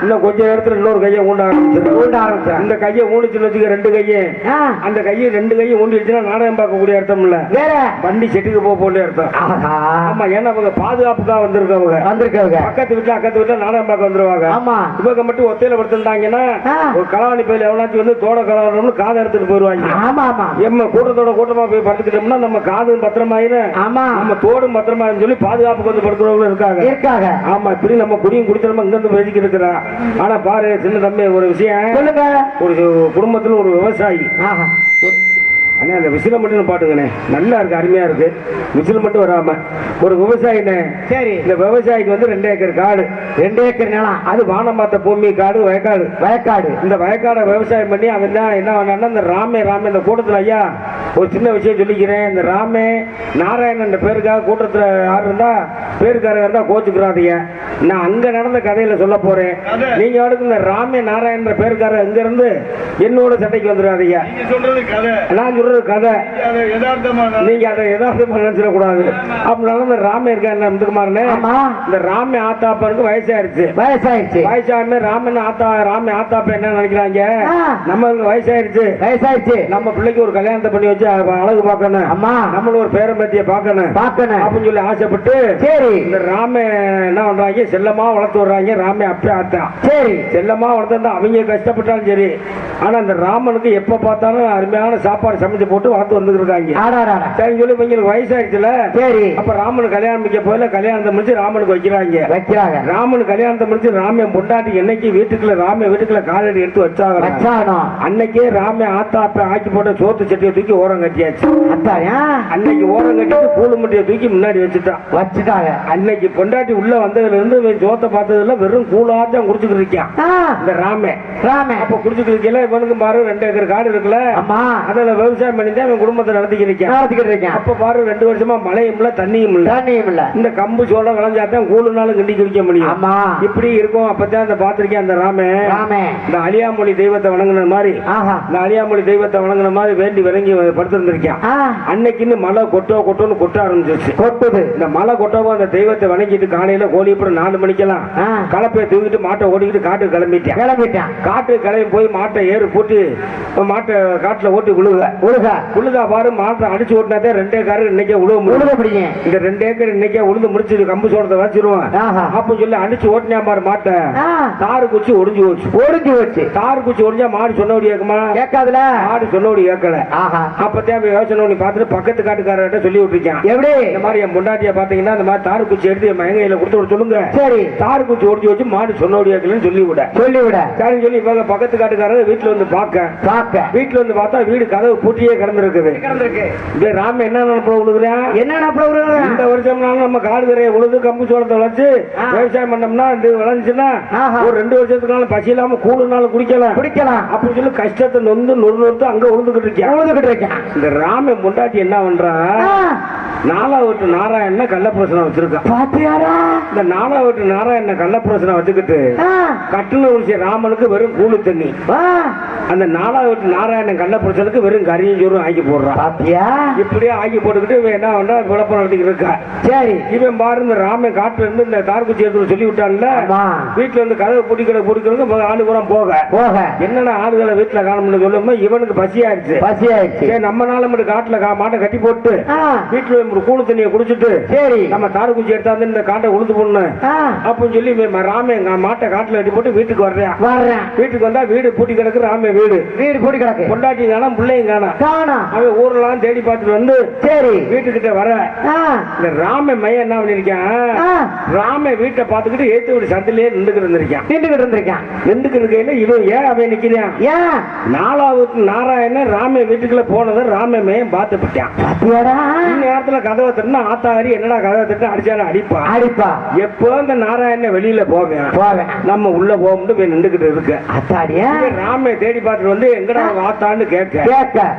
இன்னும் கொஞ்ச நேரத்துல இன்னொரு கையை ஊண்ட ஆரம்பிச்சு இந்த கையை ஊண்டுச்சுன்னு வச்சுக்க ரெண்டு கையை, அந்த கையை ரெண்டு கையை ஊண்டிடுச்சுன்னா நாடகம் பார்க்கக்கூடிய அர்த்தம் இல்ல, வண்டி செட்டுக்கு போக அர்த்தம். ஆமா, ஏன்னா அவங்க பாதுகாப்புக்காக வந்திருக்கவங்க பக்கத்து வீட்டுல நாடகம் பார்க்க வந்துருவாங்க. இவங்க மட்டும் ஒத்தையில படுத்திருந்தாங்கன்னா ஒரு கலாவணி பயில எவனாச்சும் வந்து தோட கலாவணும்னு காதை எடுத்துட்டு போயிருவாங்க. எம்ம கூட்டத்தோட கூட்டமா போய் படுத்துக்கிட்டோம்னா நம்ம காதும் பத்திரமாயிரும், நம்ம தோடும் பத்திரமாயிரும் சொல்லி பாதுகாப்புக்கு வந்து படுக்கிறவங்களும் இருக்காங்க. ஆமா, இப்படி நம்ம குடியும் குடிச்சோம் இங்க இருந்து பேசிக்கிட்டு இருக்கிறோம். ஆனா பாரு சின்ன தம்பி, ஒரு விஷயம் சொல்லுங்க. ஒரு குடும்பத்துல ஒரு விவசாயி அண்ணே, அந்த விசில மட்டும் பாட்டுங்கண்ணே, நல்லா இருக்கு, அருமையா இருக்கு. விசில் மட்டும் வராம ஒரு விவசாயினே. சரி, இந்த விவசாயிக்கு வந்து 2 ஏக்கர் காடு, 2 ஏக்கர் நிலம். அது வானம் பார்த்த பூமி காடு, வயக்காடு. இந்த வயக்காடை விவசாயம் பண்ணி அவன் தான் என்ன பண்ணா, இந்த ராமே இந்த கூட்டத்தில் ஐயா ஒரு சின்ன விஷயம் சொல்லிக்கிறேன். இந்த ராமே நாராயணன் பேருக்காக கூட்டத்தில் யாரு இருந்தா பேருக்காரங்க இருந்தா கோச்சுக்கிறாதீங்க. நான் அங்க நடந்த கதையில சொல்ல போறேன். நீங்க அடுத்து இந்த ராமே நாராயணன் பேருக்காரர் இங்க இருந்து என்னோட சண்டைக்கு வந்துடாதீங்க. நான் சொல்றது கதை, நீங்க அதை யதார்த்தமா நினைச்சிடக்கூடாது. அப்படினால இந்த ராமே இருக்கா முத்துக்குமாரனே, இந்த ராமே ஆத்தாப்பனுக்கு வயசாயிருச்சு. ராமே ஆத்தாப்ப என்ன நினைக்கிறாங்க, நம்மளுக்கு வயசாயிருச்சு, நம்ம பிள்ளைக்கு ஒரு கல்யாணத்தை பண்ணி வச்சு அழகு பார்க்கணும், நம்மளும் ஒரு பேரம்பேத்திய பார்க்கணும் அப்படின்னு சொல்லி ஆசைப்பட்டு சரி இந்த ராமே என்ன பண்றாங்க, செல்லமா வளர்த்து விடுறாங்க. ராமே அப்பே ஆத்தா சரி செல்லமா வளர்த்து அவங்க கஷ்டப்பட்டாலும் சரி, ஆனா இந்த ராமனுக்கு எப்ப பார்த்தாலும் அருமையான சாப்பாடு சமைச்சு போட்டு வளர்த்து வந்துட்டு இருக்காங்க. சரி சொல்லி இவங்களுக்கு வயசாயிடுச்சுல, சரி அப்ப ராமனு கல்யாணம் முடிக்க போயில கல்யாணத்தை முடிச்சு ராமனுக்கு வைக்கிறாங்க. ராமனு கல்யாணத்தை முடிச்சு ராமன் பொண்டாட்டி என்னைக்கு வீட்டுக்குள்ள காலடி எடுத்து வச்சாங்க, அன்னைக்கே ராமே ஆத்தா அப்ப ஆக்கி போட்ட சோத்து சட்டியை தூக்கி ஓரம் கட்டியாச்சு. அன்னைக்கு ஓரம் கட்டிட்டு கூழு முட்டையை தூக்கி முன்னாடி வச்சுட்டாங்க. அன்னைக்கு பொண்டாட்டி உள்ள வந்ததுல இருந்து சோத்தை பார்த்ததுல வெறும் கூழாச்சும் குடிச்சுக்கிட்டு இருக்கான் இந்த ராமே. அப்ப குடிச்சுக்கிட்டு இருக்கல, இவனுக்கு பாரு 2 ஏக்கர் காடு இருக்குல்ல, அதுல விவசாயம் பண்ணி தான் குடும்பத்தை நடத்திக்கிட்டு இருக்கேன். அப்ப பாரு 2 வருஷமா மழையும் இல்ல தண்ணியும் இல்ல, இந்த கம்பு சோளம் விளைஞ்சாதான் கூழுனாலும் கிண்டி குடிக்க முடியும். இப்படி இருக்கும். அப்பதான் அந்த பாத்திருக்கேன் அந்த ராமே இந்த அலியாமொழி தெய்வத்தை வணங்குன மாதிரி, இந்த அலியாமொழி தெய்வத்தை வணங்குன மாதிரி வேண்டி விளங்கி படுத்திருந்திருக்கேன். அன்னைக்குன்னு மழை கொட்டோன்னு கொட்ட ஆரம்பிச்சிருச்சு. இந்த மழை கொட்டவும் அந்த தெய்வத்தை வணங்கிட்டு காலையில கோழிப்பட 4 மணிக்கெல்லாம் கலப்பையை தூக்கிட்டு மாட்டை ஓடிக்கிட்டு காட்டுக்கு கிளம்பிட்டேன். காட்டுக்கு கிளம்பி போய் மாட்டை ஏறு போட்டு மாட்டை காட்டுல ஓட்டி உழுதா பாரு, மாட்டை அடிச்சு ஓட்டினாதே 2 ஏக்கர் இன்னைக்கே உழுவ முடியும். இந்த 2 ஏக்கர் இன்னைக்கே உழுது முடிச்சு கம்பு சோளத்தை வச்சிருவான் அப்படின்னு சொல்லி அடிச்சு ஓட்டினா பாரு மாட்டை, தாறு குச்சி ஒடிஞ்சு போச்சு. தாறு குச்சி ஒடிஞ்சா மாடு சொன்னபடி கேட்காதுல, மாடு சொன்னபடி கேட்கல. அப்பதான் யோசனை பண்ணி பார்த்துட்டு பக்கத்து காட்டுக்காரர்கிட்ட சொல்லி விட்டுருக்கேன், எப்படி இந்த மாதிரி என் பொண்டாட்டிய பாத்தீங்கன்னா இந்த மாதிரி தாறு குச்சி எடுத்து என் மயங்கையில கொடுத்து சொல்லுங்க. சரி, தாறு குச்சி ஒடிச்சு வச்சு மாடு சொன்னபடி கேட்கலன்னு சொல்லிவிட சரின்னு சொல்லி இவங்க பக்கத்து காட்டுக்காரர் வீட்டுல வந்து பார்க்க வீட்டுல வந்து பார்த்தா வீடு கதவு பூட்டியே கிடந்திருக்குது. ராம என்ன இந்த வருஷம்னாலும் நம்ம காடு கரையை உழுது கம்பு சோளத்தை வச்சு விவசாயம் பண்ணோம்னா விளைஞ்சுன்னா ஒரு 2 வருஷத்துக்குனாலும் பசி இல்லாம கூடுனாலும் குடிக்கலாம் அப்படின்னு சொல்லி கஷ்டத்தை நொந்து நொறுத்து அங்க உழுதுகிட்டு இருக்கேன். இந்த ராம பொண்டாட்டி என்ன பண்றா, 4வது நாராயண கள்ளப்பிரசனம் வச்சிருக்கான். இந்த 4வது நாராயண கள்ளப்பிரசனம் வச்சுக்கிட்டு கட்டுன விஷயம் ராமனுக்கு வெறும் கூழு தண்ணி, அந்த 4வது நாராயணன் கள்ளப்பிரசனுக்கு வெறும் கரியும் சோறும் ஆக்கி போடுறான். இப்படியே ஆக்கி போட்டுக்கிட்டு என்ன பண்றா விளப்பம் நடத்திக்கிட்டு இருக்கா. சரி, இவன் பாரு இந்த ராமன் காட்டுல இருந்து இந்த தார்குச்சி எடுத்து சொல்லி விட்டான்ல, வீட்டுல இருந்து கதவை பூட்டிக்கிறது ஆளு கூட போக என்னன்னா ஆளுகளை வீட்டுல காணணும்னு சொல்லும் இவனுக்கு பசியாயிருச்சு. நம்மளால மட்டும் காட்டுல மாட்டை கட்டி போட்டு வீட்டுல ஒரு கூழு தண்ணியை குடிச்சிட்டு சரி நம்ம தார்குச்சி எடுத்தாந்து இந்த காட்டை உழுது போடணும் அப்படின்னு சொல்லி ராமன் மாட்டை காட்டுல கட்டி போட்டு வீட்டுக்கு வர்றேன். வீட்டுக்கு வந்தா வீடு பூட்டி கிடக்கு, ராமன் வீடு வீடு பூட்டி கிடக்கு. பொண்டாட்டி காணா பிள்ளையும் காணா காணா. அவன் ஊர்லாம் தேடி பார்த்துட்டு வந்து சரி வீட்டுக்கிட்ட வர இந்த ராம மையம் என்ன பண்ணிருக்கான், ராம வீட்டை பார்த்துக்கிட்டு ஏத்து வீடு சந்திலேயே நின்றுக்கிட்டு இருந்திருக்கான். நின்றுக்கிட்டு இருக்கையில இவன் ஏன் அவன் நிக்கிறான், ஏன் நாலாவது நாராயணன் ராம வீட்டுக்குள்ள போனதை ராம மையம் பார்த்து விட்டான். நேரத்துல கதவை தட்டினா ஆத்தாரி என்னடா கதவை தட்டு அடிச்சாலும் அடிப்பா. எப்போ இந்த நாராயணன் வெளியில போவேன் நம்ம உள்ள போகும்போது போய் நின்றுகிட்டு இருக்க. ராம தேடி பார்த்துட்டு வந்து எங்கடா ஆத்தான்னு கேட்க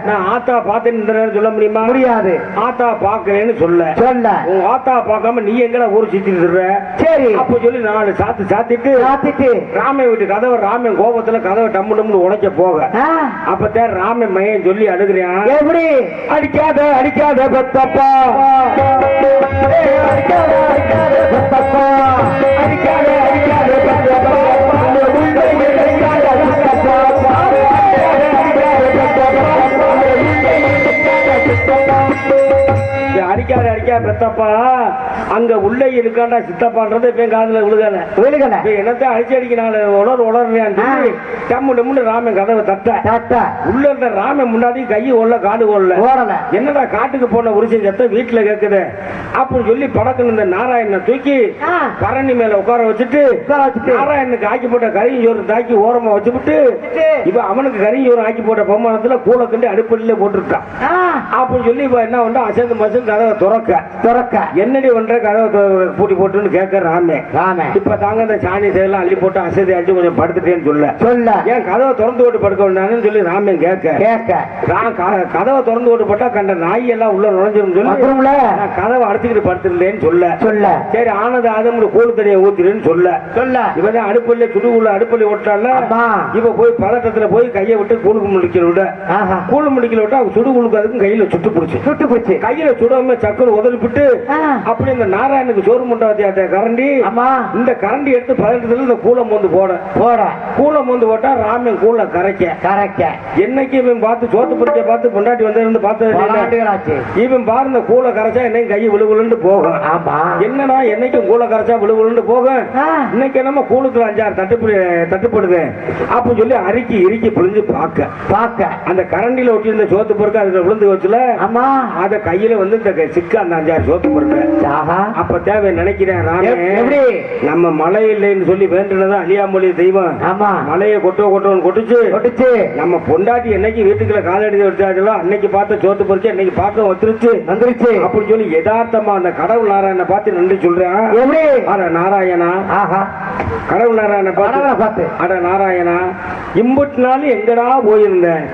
நான் ஆத்தா பார்த்து சொல்ல முடியுமா, முடியாது. ஆத்தா பாக்கலன்னு சொல்ல உங்க ஆத்தா பார்க்காம நீ எங்கடா ஊர் சுத்திட்டு. சரி அப்ப சொல்லி 4 சாத்திட்டு ராம வீட்டு கதவை ராமன் கோபத்துல கதவை டம்மு உடைக்க போக அப்பதான் ராம மையம் சொல்லி அழுகிறேன். எப்படி அடிக்காத பத்தப்பா, அடிக்காத பத்தப்பா, அடிக்காத பத்தப்பா, அடிக்காத பெத்தப்பா அங்க உள்ள இருக்காண்டா சித்தப்பான்றது இப்ப காதுல விழுகல. என்னத்த அடிக்கடிக்கு உளர்றேன் டம்மு டம்முன்னு ராமன் கதவை தட்ட உள்ள இருந்த ராமன் முன்னாடி கை ஓடல காடு ஓடல. என்னடா காட்டுக்கு போன உரிசை சத்த வீட்டுல கேக்குது அப்படின்னு சொல்லி படக்குன்னு இந்த நாராயணனை தூக்கி பரணி மேல உட்கார வச்சுட்டு நாராயணனுக்கு ஆக்கி போட்ட கரிஞ்சோறு தாக்கி ஓரமா வச்சுட்டு இப்ப அவனுக்கு கரிஞ்சோறு ஆக்கி போட்ட பொம்மானத்துல கூளை கண்டு அடுப்படியில போட்டுருக்கான். அப்படின்னு சொல்லி இப்ப என்ன பண்ற அசந்து மசந்து கதவை துறக்க என்னடி பண்ற கதவை பூட்டி போட்டுன்னு கேட்க ராமே. இப்ப தாங்க இந்த சாணி செயலாம் அள்ளி போட்டு அசதி அடிச்சு கொஞ்சம் படுத்துட்டேன்னு சொல்ல ஏன் கதவை திறந்து போட்டு படுக்க வேண்டாம்னு சொல்லி ராமே கேட்க கதவை திறந்து போட்டு போட்டா கண்ட நாய் எல்லாம் உள்ள நுழைஞ்சிரும் சொல்லி நான் கதவை அடைச்சிக்கிட்டு படுத்துருந்தேன்னு சொல்ல சரி ஆனது அது கூழு தண்ணியை ஊத்திருன்னு சொல்ல இவன் அடுப்பள்ளி சுடுகுள்ள அடுப்பள்ளி ஓட்டால இப்ப போய் பதட்டத்துல போய் கையை விட்டு கூழுக்கு முடிக்கல விட்டா சுடுகுழுக்கு அதுக்கும் கையில சுட்டு பிடிச்சு கையில சுடாம சக்கரை உதறிப்பிட்டு அப்படி இந்த நாராயணுக்கு சோறு முண்டாத்தியாட்ட கரண்டி இந்த கரண்டி எடுத்து பதட்டத்துல இந்த கூலம் வந்து போட்டா ராமன் கூல கரைக்க என்னைக்கு இவன் பார்த்து சோத்து பிடிக்க பார்த்து பொண்டாட்டி வந்து பார்த்து இவன் பாரு இந்த கூல கரைச்சா என்னைக்கு கை விழுவுலன்னு போகும். என்னன்னா என்னைக்கும் கூல கரைச்சா விழுவுலன்னு போகும். இன்னைக்கு நம்ம கூலுக்கு 5-6 தட்டுப்படுது அப்படின்னு சொல்லி இறுக்கி புரிஞ்சு பார்க்க அந்த கரண்டில ஒட்டி இருந்த சோத்து பொறுக்க அதுல விழுந்து வச்சுல அத கையில வந்து இந்த சிக்க அந்த 5-6 சோத்து பொறுக்க அப்ப தேவை நினைக்கிறேன் ராமே நம்ம மழை இல்லைன்னு சொல்லி வேண்டுனதான் அழியாமொழி தெய்வம் மழையை கொட்டோன்னு கொட்டுச்சு நம்ம பொண்டாட்டி என்னைக்கு வீட்டுக்குள்ள காலடி வச்சாங்களோ அன்னைக்கு பார்த்த சோத்து பொறிச்சு அன்னைக்கு பார்க்க வந்துருச்சு அப்படின்னு சொல்லி யதார்த்தமா அந்த கடவுள் நாராயணனை பார்த்து நன்றி சொல்றேன். அட நாராயணா, கடவுள் நாராயணனை பார்த்து அட நாராயணா இம்புட்டு நாள் எங்கடா போயிருந்தேன்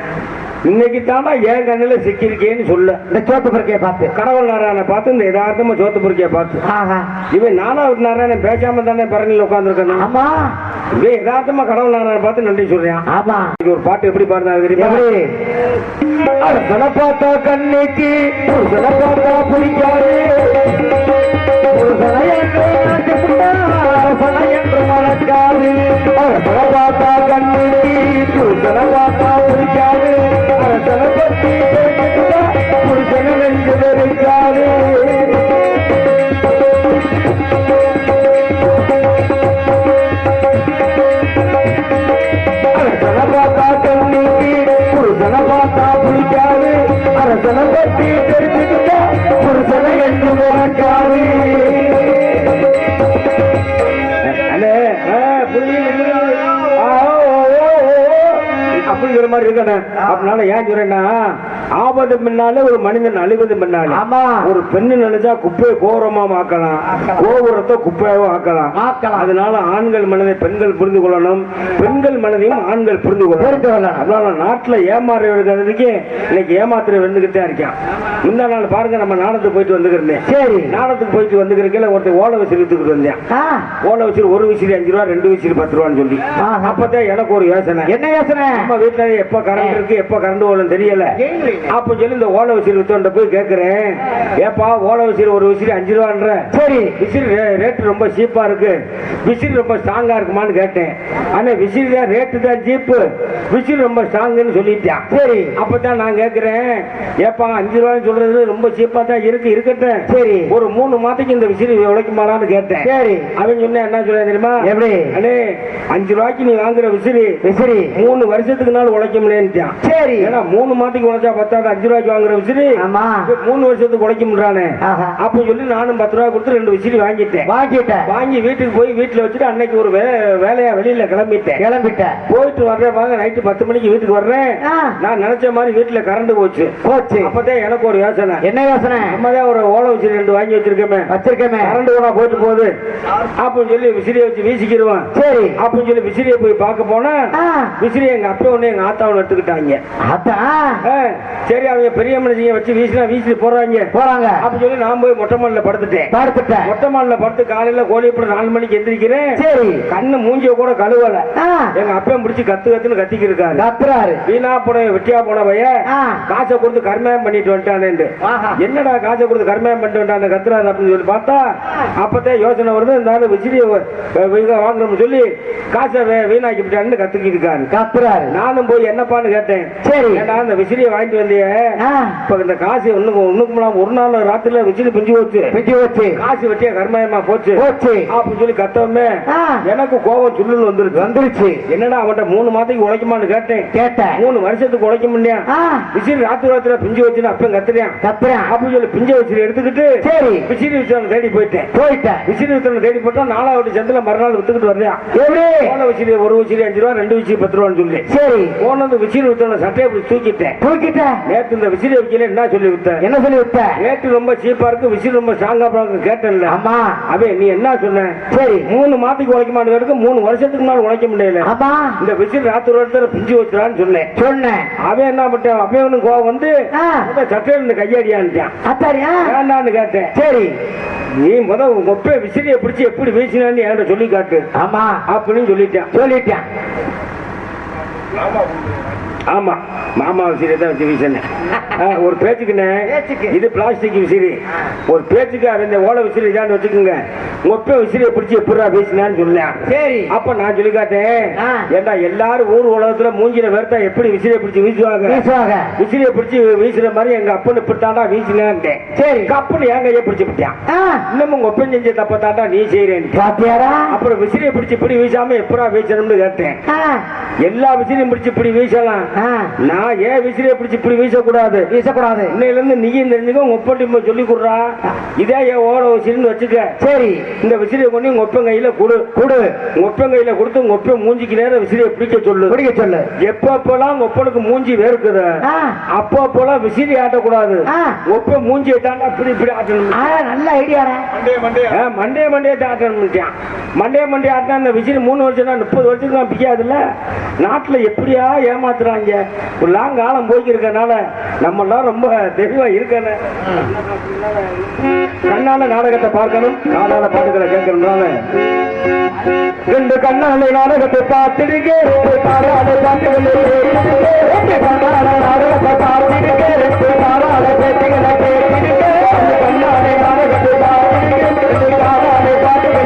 இன்னைக்கு தாண்டா ஏன் கண்ணில சிக்கிருக்கேன்னு சொல்ல இந்த சோத்து பொறுக்கைய பார்த்து கடவுள் நாராயணனை பார்த்து இந்த யதார்த்தமா சோத்து பொறுக்கைய பார்த்து இவன் 4வது நாராயணன் பேசாம தானே பரணியில் உட்கார்ந்துருக்கணும். இவன் யதார்த்தமா கடவுள் நாராயணனை பார்த்து நன்றி சொல்றேன். ஒரு பாட்டு எப்படி பாடுறாரு தெரியுமா, பார்த்தா கண்ணுக்கு பார்த்தா பிடிக்காது என்று மறக்காது பார்த்தா கண்ணுக்கு பார்த்தா பிடிக்காது புருஷனை நெஞ்சு வெறுக்காது பார்த்தா கண்ணுக்கு புருஷனை பார்த்தா பிடிக்காது அரசனை பற்றி தெரிஞ்சுக்கிட்டா புருஷனை என்று மறக்காது. அப்படிங்கிற மாதிரி இருக்கணும். அதனால ஏன் சொல்றேன்னா ஆபத்து பின்னாலே ஒரு மனிதன் அழிவது பின்னாலே ஒரு பெண்ணு நினைச்சா குப்பையை கோரமா ஆக்கலாம், கோபுரத்தை குப்பையாவும் ஆக்கலாம். அதனால ஆண்கள் மனதை பெண்கள் புரிந்து கொள்ளணும், பெண்கள் மனதையும் ஆண்கள் புரிந்து கொள்ளணும். அதனால நாட்டுல ஏமாறுறதுக்கு இன்னைக்கு ஏமாத்திர வந்துகிட்டே இருக்கான். முந்தா நாள் பாருங்க நம்ம நாடத்துக்கு போயிட்டு வந்துக்கிறேன். சரி நாடத்துக்கு போயிட்டு வந்துக்கிறேன் ஒருத்தர் ஓலை வச்சிருத்துக்கிட்டு வந்தேன். ஓலை வச்சு ஒரு விசிறி 5 ரூபா 2 விசிறி 10 ரூபான்னு சொல்லி அப்பதான் எனக்கு ஒரு யோசனை. என்ன யோசனை, நம்ம வீட்டுல எப்ப கரண்ட் இருக்கு எப்ப கரண்ட் ஓடும் தெரியல. அப்ப சொல்லி இந்த ஓலை விசிறி வித்தோண்ட போய் கேட்கிறேன், ஏப்பா ஓலை விசிறி ஒரு விசிறி 5 ரூபான்ற, சரி விசிறி ரேட்டு ரொம்ப சீப்பா இருக்கு, விசிறி ரொம்ப ஸ்ட்ராங்கா இருக்குமான்னு கேட்டேன். ஆனா விசிறி தான் ரேட்டு தான் சீப்பு, விசிறி ரொம்ப ஸ்ட்ராங்குன்னு சொல்லிட்டான். சரி அப்பதான் நான் கேட்கிறேன், ஏப்பா 5 ரூபான்னு சொல்றது ரொம்ப சீப்பா தான் இருக்கட்டும், சரி ஒரு 3 மாதத்துக்கு இந்த விசிறி உழைக்குமாடான்னு கேட்டேன். சரி அவன் சொன்ன என்ன சொல்ல தெரியுமா, எப்படி அண்ணே 5 ரூபாய்க்கு நீ வாங்குற விசிறி விசிறி 3 வருஷத்துக்கு நாள் உழைக்கும்லேன்ட்டான். சரி ஏன்னா 3 மாதத்துக்கு உழைச்சா பத்தாது, 5 ரூபாய்க்கு வாங்குற விசிறி ஆமா 3 வருஷத்துக்கு உழைக்கும்ன்றானே. ஆஹா. அப்ப சொல்லி நானும் 10 ரூபாய் கொடுத்து 2 விசிறி வாங்கிட்டேன். வாங்கி வீட்டுக்கு போய் வீட்டுல வச்சுட்டு அன்னைக்கு ஒரு வேலையா வெளியில கிளம்பிட்டேன். போயிட்டு வர்றேன், நைட்டு 10 மணிக்கு வீட்டுக்கு வர்றேன். நான் நினைச்ச மாதிரி வீட்டுல கரண்ட் போச்சு. அப்பதான் எனக்கு ஒரு யோசனை. என்ன யோசனை? நம்மதான் ஒரு ஓலை விசிறி 2 வாங்கி வச்சிருக்கேன், கரண்ட் கூட போயிட்டு போகுது அப்படின்னு சொல்லி விசிறியை வச்சு வீசிக்கிடுவான். சரி அப்படின்னு சொல்லி விசிறியை போய் பார்க்க போனா விசிறி எங்க அப்பா ஒண்ணு எங்க ஆத்தாவை எடுத்துக்கிட்டாங்க. சரி அவங்க பெரிய மனுஷங்க வச்சு வீசி போறாங்க அப்படின்னு சொல்லி நான் போய் மொட்டை மாடில படுத்துட்டேன். மொட்டை மாடில படுத்து காலையில கோழி எப்படி 4 மணிக்கு எந்திரிக்கிறேன். சரி கண்ணு மூஞ்சிய கூட கழுவல, எங்க அப்பா முடிச்சு கத்துன்னு கத்திக்கு இருக்காரு. வீணா போன வெட்டியா போன பையன் காசை கொடுத்து கர்மயம் பண்ணிட்டு வந்துட்டானு. என்னடா காசை கொடுத்து கர்மயம் பண்ணிட்டு வந்துட்டானு கத்துறாரு அப்படின்னு சொல்லி பார்த்தா அப்பதான் யோசனை வருது, இந்த விசிறிய வாங்கணும்னு சொல்லி காசை வீணாக்கி விட்டான்னு கத்துக்கிட்டு இருக்காரு. நானும் போய் என்னப்பான்னு கேட்டேன். சரி அந்த விசிறியை வாங்கிட்டு வந்திய, இப்ப இந்த காசு ஒண்ணுக்கு ஒரு நாள் ராத்திரில விசிறி பிஞ்சு வச்சு காசு வெட்டியா கர்மயமா போச்சு அப்படின்னு சொல்லி கத்தவமே எனக்கு கோபம் சுள்ளுன்னு வந்துருச்சு. என்னடா அவன்கிட்ட 3 மாதத்துக்கு உழைக்குமான்னு கேட்டேன். 3 வருஷத்துக்கு உழைக்க முடியா, விசிறி ராத்திரி பிஞ்சு வச்சு அப்ப கத்துறேன் அப்படின்னு சொல்லி பிஞ்ச விசிறி எடுத்துக்கிட்டு விசிறி விசிறி தேடி போயிட்டேன். விசிறி விசிறி தேடி போட்டா 4வது சந்தில மறுநாள் வித்துக்கிட்டு வர்றேன். விசிறி ஒரு விசிறி 5 ரூபா, 2 விசிறி 10 ரூபான்னு சொல்லி சரி போனது விசிறி வித்தோட சட்டையை தூக்கிட்டேன். நேற்று இந்த விசிறி வைக்கல என்ன சொல்லி வித்த நேற்று ரொம்ப சீப்பா இருக்கு, விசிறி ரொம்ப ஸ்ட்ராங்கா கேட்டேன்ல. ஆமா அவே நீ என்ன சொன்ன? சரி 3 மாதத்துக்கு உழைக்க மாட்டேங்க, 3 வருஷத்துக்கு மேல உழைக்க முடியல, இந்த விசிறி ராத்திரி பிஞ்சு வச்சுறான்னு சொன்னேன். அவன் என்ன பண்ணிட்டான், அவன் கோவம் வந்து சட்டையில இருந்து கையாடியான்ட்டான். வேண்டான்னு கேட்டேன். சரி நீ உங்க விசிறியை பிடிச்சி எப்படி வீசினான்னு என்கிட்ட சொல்லி காட்டு. ஆமா அப்படின்னு சொல்லிட்டான். ஆமா மாமா விசிறி தான் வச்சு வீசினேன். ஒரு பேச்சுக்குன்னு இது பிளாஸ்டிக் விசிறி, ஒரு பேச்சுக்கு அந்த ஓலை விசிறி தான் வச்சுக்கோங்க. மொப்ப விசிறியை பிடிச்சி எப்படா வீசினான்னு சொன்னேன். சரி அப்ப நான் சொல்லி காட்டேன், ஏண்டா எல்லாரும் ஊர் உலகத்துல மூஞ்சில வேர்த்தா எப்படி விசிறியை பிடிச்சி வீசுவாங்க, விசிறியை பிடிச்சி வீசுற மாதிரி எங்க அப்பன்னு இப்படித்தாண்டா வீசினேன். சரி கப்புன்னு என் கையை பிடிச்சி விட்டான். இன்னமும் உங்க ஒப்பன் செஞ்ச தப்ப தாண்டா நீ செய்யறேன். அப்புறம் விசிறியை பிடிச்சி இப்படி வீசாம எப்படா வீசணும்னு கேட்டேன். எல்லா விசிறியும் பிடிச்சி இப்படி வீசலாம், நான் ஏன் விசிறியை பிடிச்சி இப்படி வீசக்கூடாது இன்னையில இருந்து நீயும் தெரிஞ்சுக்க, உங்க ஒப்பட்டி சொல்லி கொடுறா, இதே என் ஓட விசிறின்னு வச்சுக்க. சரி இந்த விசிறியை கொண்டு உங்க ஒப்பன் கையில கொடு, உங்க ஒப்பன் கையில கொடுத்து உங்க ஒப்பன் மூஞ்சிக்கு நேரம் விசிறியை பிடிக்க சொல்லு. எப்பப்பெல்லாம் உங்க ஒப்பனுக்கு மூஞ்சி வேர்க்குது அப்பப்பெல்லாம் விசிறி ஆட்டக்கூடாது, ஒப்ப மூஞ்சியை தாண்டா இப்படி ஆட்டணும். நல்ல ஐடியா. மண்டே ஆட்டணும். மண்டே ஆட்டினா இந்த விசிறி 3 வருஷம் 30 வருஷத்துக்கு தான் பிக்காதுல்ல. நாட்டுல எப்படியா ஏமாத்துறாங்க, ஒரு லாங் காலம் போய்க்கிறதுனால நம்ம எல்லாம் ரொம்ப தெளிவா இருக்கணும். கண்ணால நாடகத்தை பார்க்கணும், காலால பாட்டுகளை கேட்கணும்னால 2 கண்ணால நாடகத்தை பார்த்துருக்கேன், காலால பாட்டுகளை நாடகத்தை பார்த்துருக்கேன், காலால பேச்சுகளை கேட்டிருக்கேன், கண்ணால நாடகத்தை பார்த்துருக்கேன், காலால பாட்டுகளை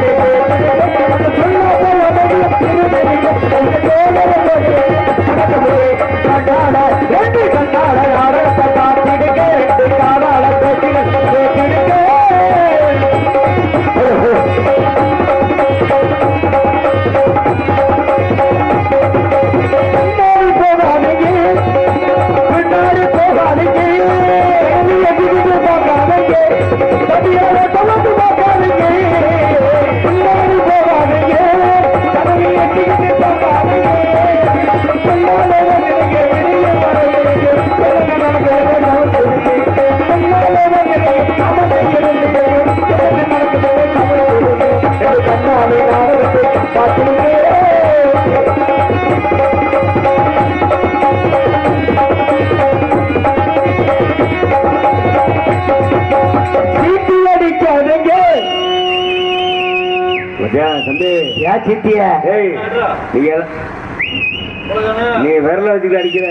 நீ விரல வச்சுக்கிட்டு அடிக்கிற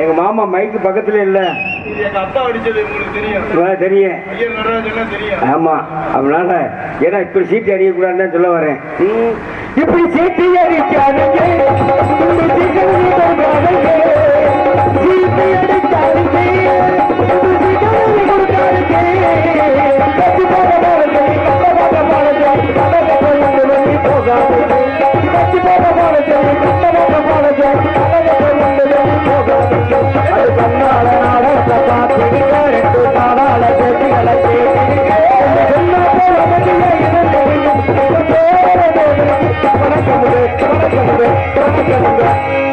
எங்க மாமா மைக்கு பக்கத்துல இல்ல. எங்க அப்பா அடிச்சது உங்களுக்கு தெரியும். தெரியும். ஐயர் நடராஜன்னா தெரியும். ஆமா, அதனால ஏன்னா இப்படி சீட்டு அடிக்கக்கூடாதுன்னு சொல்ல வரேன். இப்படி சீட்டு அடிக்காதீங்க, சீட்டு அடிக்காதீங்க,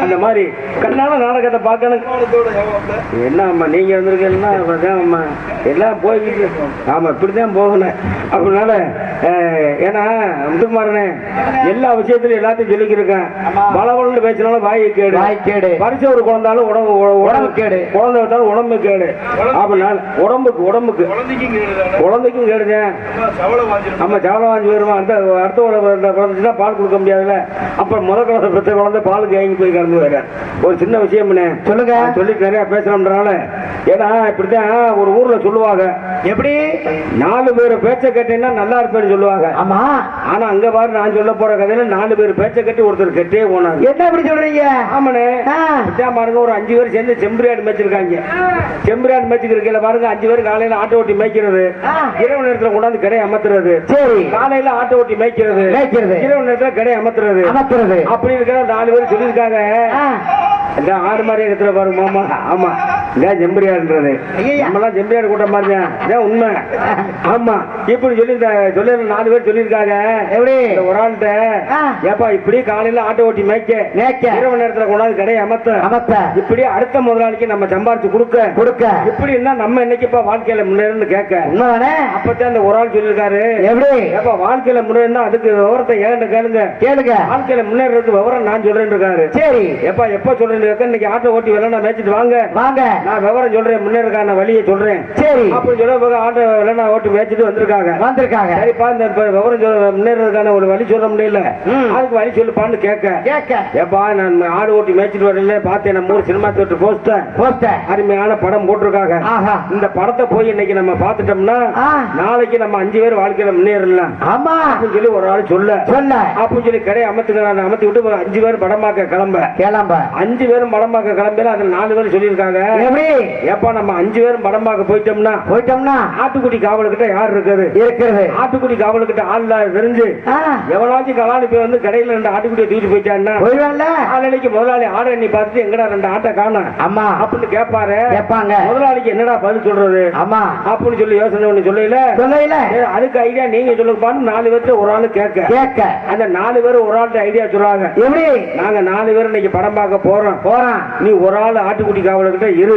அந்த மாதிரி கண்ணால நாடகத்தை பார்க்கணும். என்ன அம்மா நீங்க வந்திருக்கீங்கன்னா அம்மா எல்லாம் போய்கிட்டு. ஆமா, இப்படிதான் போகணும். அதனால ஏன்னா முத்துக்குமாரனே எல்லா விஷயத்திலும் எல்லாத்தையும் சொல்லிக்கிருக்கேன். பலவளன்னு பேசினாலும் வாய்க்கேடு, பரிசு ஒரு குழந்தாலும் உடம்பு கேடு, குழந்தை வந்தாலும் உடம்பு கேடு. அப்படினால உடம்புக்கு குழந்தைக்கும் கேடுதேன். ஆமா, சவளம் வாங்கி வருவான். அந்த அடுத்த குழந்தைச்சுன்னா பால் கொடுக்க முடியாதுல்ல. அப்புறம் குழந்தை பிரச்சனை குழந்தை பாலுக்கு வாங்கி போய் கலந்து வர ஒரு சின்ன விஷயம் சொல்லுங்க. சொல்லிட்டு நிறைய பேசலாம்ன்றனால ஏன்னா இப்படித்தான் ஒரு ஊர்ல சொல்லுவாங்க. எப்படி 4 பேர் பேச்ச கேட்டீங்கன்னா நல்லா இருப்பேன்னு சொல்லுவாங்க. ஆமா, ஆனா அங்க பாரு நான் சொல்ல போற கதையில 4 பேர் பேச்ச கட்டி ஒருத்தர் கெட்டே போனாங்க. என்ன அப்படி சொல்றீங்க? ஆமாண்ணே, பாருங்க ஒரு 5 பேர் சேர்ந்து செம்பரியாடு மேய்ச்சிருக்காங்க. செம்பரியாடு மேய்ச்சிருக்கல பாருங்க, 5 பேர் காலையில ஆட்டோ ஓட்டி மேய்க்கிறது, இரவு நேரத்துல கொண்டாந்து கடை அமர்த்துறது. சரி, காலையில ஆட்டோ ஓட்டி மேய்க்கிறது, இரவு நேரத்துல கடை அமர்த்துறது. அப்படி இருக்கிற 4 பேர் சொல்லியிருக்காங்க. 6 மாதிரி இடத்துல பாருங்க மாமா. ஆமா, இதான் செம்பரியாடுன்றது. நம்மளாம் செம்பரியாடு கூட்டம் பாருங்க, இதான் உண்மை. ஆமா, இப்படி சொல்லி 4 பேர் சொல்லியிருக்காங்க. எப்படி ஒரு ஆள்கிட்ட ஏப்பா இப்படி காலையில ஆட்டோ ஓட்டி மேய்க்க இரவு நேரத்துல கொண்டாந்து கடையை அமர்த்த இப்படி அடுத்த முதலாளிக்கு நம்ம சம்பாரிச்சு கொடுக்க இப்படி இருந்தா நம்ம என்னைக்குப்பா வாழ்க்கையில முன்னேறன்னு கேட்க. அப்பதான் அந்த ஒரு ஆள் சொல்லியிருக்காரு. எப்படி ஏப்பா வாழ்க்கையில முன்னேறினா அதுக்கு விவரத்தை கேளுங்க. வாழ்க்கையில முன்னேறதுக்கு விவரம் நான் சொல்றேன் இருக்காரு. சரி எப்பா எப்ப சொல்றேன் இன்னைக்கு ஆட்டோ ஓட்டி வேலை மேய்ச்சிட்டு வாங்க நான் விவரம் சொல்றேன், முன்னேறக்கான வழியை சொல்றேன். சரி அப்படி சொல்ல ஆட்டோ வேலை ஓட்டி மேய்ச்சிட்டு வந்திருக்காங்க. சரிப்பா இந்த விவரம் முன்னேறதுக்கான ஒரு வழி சொல்ல முடியல, அதுக்கு வழி சொல்லுப்பான்னு கேட்க. ஏப்பா நான் ஆடு ஓட்டி மேய்ச்சிட்டு வரல பார்த்தேன், நம்ம ஊர் சினிமா தியேட்டர் போஸ்டர் அருமையான படம் போட்டிருக்காங்க. இந்த படத்தை போய் இன்னைக்கு நம்ம பார்த்துட்டோம்னா நாளைக்கு நம்ம 5 பேர் வாழ்க்கையில முன்னேறலாம். ஆமா அப்படின்னு சொல்லி ஒரு ஆள் சொல்ல அப்படின்னு சொல்லி கடை அமர்த்தி விட்டு 5 பேர் படமாக்க கிளம்ப 5 பேரும் படமாக்க கிளம்பல. அதுல 4 பேர் சொல்லியிருக்காங்க. ஏப்பா நம்ம 5 பேரும் படமாக்க போயிட்டோம்னா ஆட்டுக்குடி காவலுக்கிட்ட யார் இருக்கிறது? ஆட்டுக்குடி காவலுக்கிட்ட ஆள் தெரிஞ்சு எவனாச்சும் கலாணி போய் வந்து கடையில 2 ஆட்டுக்குடியை தூக்கிட்டு போயிட்டான்னா நாளைக்கு முதலாளி ஆடை எண்ணி பார்த்துட்டு எங்கடா 2 ஆட்டை காணும் அம்மா அப்படின்னு கேட்பாங்க. முதலாளிக்கு என்னடா பதில் சொல்றது அம்மா அப்படின்னு சொல்லி யோசனை ஒண்ணு சொல்லல. அதுக்கு ஐடியா நீங்க சொல்லுப்பான்னு 4 பேர்த்து ஒரு ஆளு கேட்க அந்த 4 பேர் ஒரு ஆள்கிட்ட ஐடியா சொல்றாங்க. எப்படி நாங்க 4 பேர் இன்னைக்கு படம் பார்க்க போறோம், நீ ஒரு ஆள் ஆட்டுக்குடி காவலுக்கிட்ட இரு.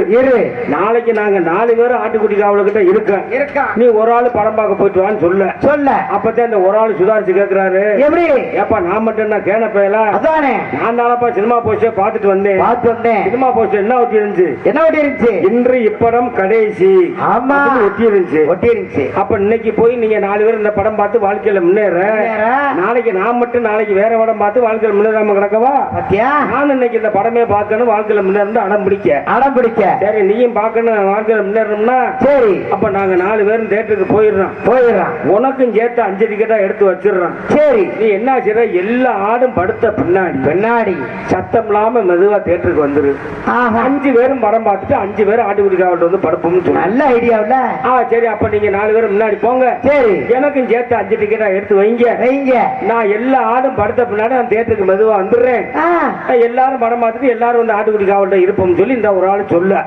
நாளைக்கு நாங்க 4 பேர் ஆட்டுக்குடி காவலுக்கிட்ட இருக்க, நீ ஒரு ஆள் படம் பார்க்க போயிட்டு வான்னு சொல்ல. அப்பதான் இந்த ஒரு ஆள் சுதாரிச்சு கேட்கிறாரு. எப்படி ஏப்பா நான் மட்டும் என்ன கேன பயல? அதானே நான் தானப்பா சினிமா போஸ்டர் பார்த்துட்டு வந்தேன். சினிமா போஸ்டர் என்ன ஒட்டி இருந்துச்சு? இன்று இப்படம் கடைசி. ஆமா ஒட்டி இருந்துச்சு. அப்ப இன்னைக்கு போய் நீங்க 4 பேர் இந்த படம் பார்த்து வாழ்க்கையில முன்னேற, நாளைக்கு நான் மட்டும் நாளைக்கு வேற படம் பார்த்து வாழ்க்கையில முன்னேறாம கிடக்கவா? நான் இன்னைக்கு இந்த படமே பார்க்கணும், வாழ்க்கையில முன்னேற அடம் பிடிக்க. சரி நீயும் பார்க்கணும் வாழ்க்கையில முன்னேறணும்னா சரி அப்ப நாங்க 4 பேரும் தியேட்டருக்கு போயிடுறோம். உனக்கும் சேர்த்து 5 டிக்கெட்டா எடுத்து வச்சிடுறோம். சரி நீ என்ன செய்ற, எல்லா ஆடும் படுத்த பின்னாடி சத்தம் இல்லாம மெதுவா தியேட்டருக்கு வந்துரு. 5 பேரும் படம் பார்த்துட்டு 5 பேரும் ஆட்டுக்குடி காவல்கிட்ட வந்து படுப்போம்னு சொல்லு. நல்ல ஐடியாவில் சரி அப்ப நீங்க 4 பேரும் முன்னாடி போங்க. சரி எனக்கும் சேர்த்து 5 டிக்கெட்டா எடுத்து வைங்க. நான் எல்லா ஆடும் படுத்த பின்னாடி நான் தியேட்டருக்கு மெதுவா வந்துடுறேன். எல்லாரும் படம் பார்த்துட்டு எல்லாரும் வந்து ஆட்டுக்குடி காவல்கிட்ட இருப்போம் சொல்லி இந்த ஒரு ஆள் சொல்ல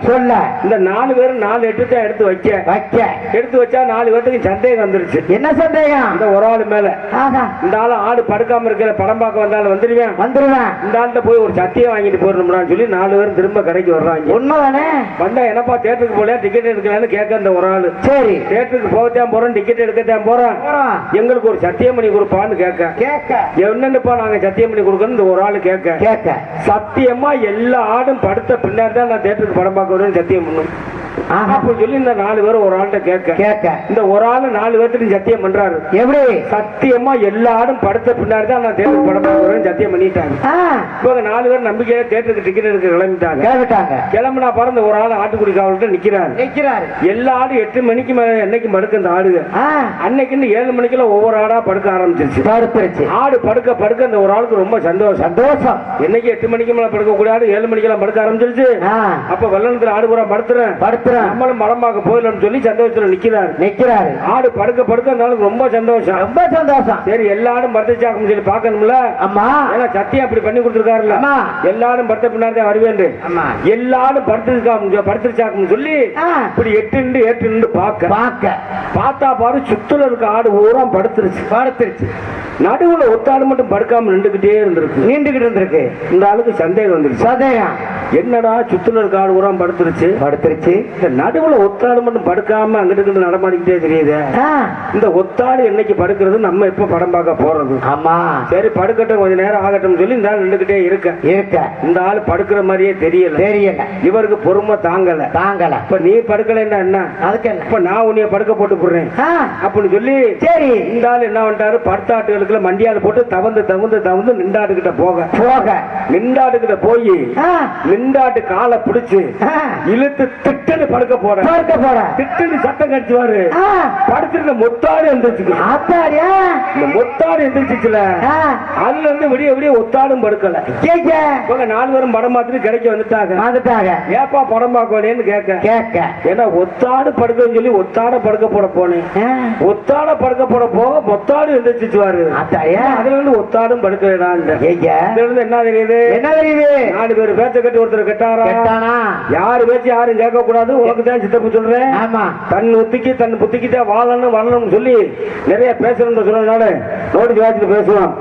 இந்த 4 பேரும் 4 எட்டு எடுத்து எடுத்து வச்சா 4 பேருக்கு சந்தேகம் வந்துருச்சு. என்ன சந்தேகம்? இந்த ஒரு ஆள் மேல. இந்த ஆள் ஆடு படுக்காம இருக்கிற படம் பார்க்க வந்தாலும் வந்துருவேன். இந்த ஆள்கிட்ட போய் ஒரு சத்தியம் வாங்கிட்டு போயிடணும்னு சொல்லி 4 பேரும் திரும்ப கடைக்கு வர்றாங்க. உண்மைதானே? வந்தா என்னப்பா தியேட்டருக்கு போல டிக்கெட் எடுக்கலான்னு கேட்க இந்த ஒரு ஆளு. சரி தியேட்டருக்கு போகத்தான் போறோம், டிக்கெட் எடுக்கத்தான் போறோம், எங்களுக்கு ஒரு சத்தியம் பண்ணி கொடுப்பான்னு கேட்க. என்னன்னுப்பா நாங்க சத்தியம் பண்ணி கொடுக்கணும் இந்த ஒரு ஆளு கேட்க. சத்தியமா எல்லா ஆடும் படுத்த பின்னாடி தான் நான் தியேட்டருக்கு படம் பார்க்க வருவேன் சத்தியம் பண்ணும். அப்படின்னு சொல்லி இந்த 4 பேரும் ஒரு ஆள்கிட்ட கேட்க இந்த ஒரு ஆளு 4 பேர்த்து சத்தியம் பண்றாரு. எப்படி சத்தியமா எல்லாரும் படுத்த பின்னாடி தான் நான் தேட்டருக்கு படம் பார்க்கிறேன்னு சத்தியம் பண்ணிட்டாங்க. இவங்க 4 பேர் நம்பிக்கையில தேட்டருக்கு டிக்கெட் எடுக்க கிளம்பிட்டாங்க. கிளம்பினா பாரு இந்த ஒரு ஆள் ஆட்டுக்குடி காவல்கிட்ட நிக்கிறாரு. எல்லா ஆடும் 8 மணிக்கு மேல என்னைக்கு படுக்க இந்த ஆடுங்க அன்னைக்குன்னு 7 மணிக்குள்ள ஒவ்வொரு ஆடா படுக்க ஆரம்பிச்சிருச்சு. ஆடு படுக்க இந்த ஒரு ஆளுக்கு ரொம்ப சந்தோஷம். என்னைக்கு 8 மணிக்கு மேல படுக்க கூடிய ஆடு 7 மணிக்கெல்லாம் படுக்க ஆரம்பிச்சிருச்சு. அப்ப வெள்ளத்துல ஆடு பூரா படுத்துறேன் நம்மளும் படம் பார்க்க போயிடலாம்னு சொல்லி சந்தோஷத்துல நிக்கிறாரு. ஆடு படுக்க அந்த ஆளுக்கு ரொம்ப சந்தோஷம். சரி எல்லாரும் படுத்துச்சாக்கும் சொல்லி பாக்கணும்ல. ஏன்னா சத்தியம் அப்படி பண்ணி கொடுத்துருக்காருல்ல. எல்லாரும் படுத்த பின்னாடி தான் வருவேன். எல்லாரும் படுத்துச்சாக்கும் சொல்லி இப்படி எட்டு பார்த்தா பாரு சுத்துல இருக்க ஆடு பூரா படுத்துருச்சு. நடுவுல ஒத்தாடு மட்டும் படுக்காம நின்றுகிட்டே இருந்திருக்கு. இந்த ஆளுக்கு சந்தேகம் வந்துருச்சு. என்னடா சுத்துல இருக்க ஆடு பூரா படுத்துருச்சு. இந்த நடுவுல ஒத்தாடு மட்டும் படுக்காம அங்கிட்டு நடமாடிக்கிட்டே தெரியுது. இந்த ஒத்தாடு என்னைக்கு படுக்கிறது நம்ம எப்ப படம் பார்க்க போறது? ஆமா சரி படுக்கட்டும் கொஞ்ச நேரம் ஆகட்டும் சொல்லி இந்த ஆள் நின்றுகிட்டே இருக்க இந்த ஆள் படுக்கிற மாதிரியே தெரியல. இவருக்கு பொறுமை தாங்கல. இப்ப நீ படுக்கலன்னா என்ன அதுக்கு இப்ப நான் உன்னைய படுக்க போட்டு போடுறேன் அப்படின்னு சொல்லி சரி இந்த ஆள் என்ன பண்ணிட்டாரு படுத்தாட்டுகளுக்குள்ள மண்டியால போட்டு தவந்து நின்றாட்டுக்கிட்ட நின்றாட்டுக்கிட்ட போய் நின்றாட்டு காலை பிடிச்சு இழுத்து திட்டு படுக்க போற திட்டு சத்தம் கடிச்சுவாரு. படுத்துருக்க மொத்தாடு எந்திரிச்சு மொத்தாடு எந்திரிச்சுல அதுல இருந்து விடிய ஒத்தாடும் படுக்கல. 4 பேரும் படம் பார்த்துட்டு கிடைக்க வந்துட்டாங்க. ஏப்பா படம் பார்க்கலேன்னு கேட்க ஏன்னா ஒத்தாடு படுக்கன்னு சொல்லி ஒத்தாட படுக்க போட போனேன். ஒத்தாட படுக்க போட போக மொத்தாடு எந்திரிச்சுவாரு. அதுல இருந்து ஒத்தாடும் படுக்கலாம். என்ன தெரியுது 4 பேர் பேச்ச கட்டி ஒருத்தர் கெட்டாரா யாரு பேச்சு யாரும் கேட்க கூடாது. உனக்கு தான் சித்தப்பு சொல்றேன். தன் புத்திக்கு தான் வாழணும் சொல்லி நிறைய பேசணும் சொல்றதுனால நோட்டீஸ் வாசிட்டு பேசுவோம்.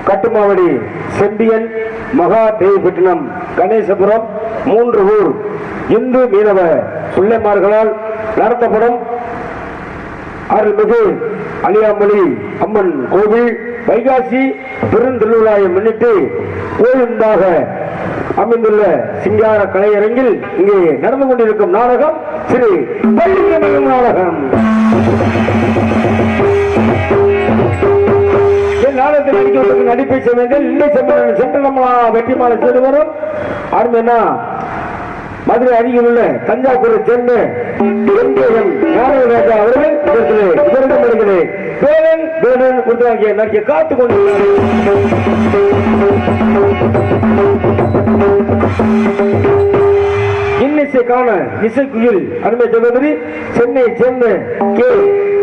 கட்டுமாவடி செம்பியன் மகா தேவிப்பட்டினம் கணேசபுரம் 3 ஊர் இந்து மீனவ பிள்ளைமார்களால் நடத்தப்படும் அருள்மிகு அலியாமொழி அம்மன் கோவில் வைகாசி பெருந்திருவிழாவை முன்னிட்டு கோயிலாக அமைந்துள்ள சிங்கார கலையரங்கில் இங்கே நடந்து கொண்டிருக்கும் நாடகம் ஸ்ரீ பள்ளிக்கமலம் நாடகம். நாடகத்தில் நடிக்கிறதுக்கு நடிப்பை செய்வீர்கள் இல்லை சென்று நம்மளா வெற்றிமாலை செய்து வரும். அருமையா மதுரை அருகில் உள்ள தஞ்சாவூரை சேர்ந்த ஞானராஜா அவர்கள் நடிக்க காத்துக் கொண்டிருக்கிறார். இன்னிசை காண இசைக்குயில் அருமை சகோதரி சென்னையை சேர்ந்த கே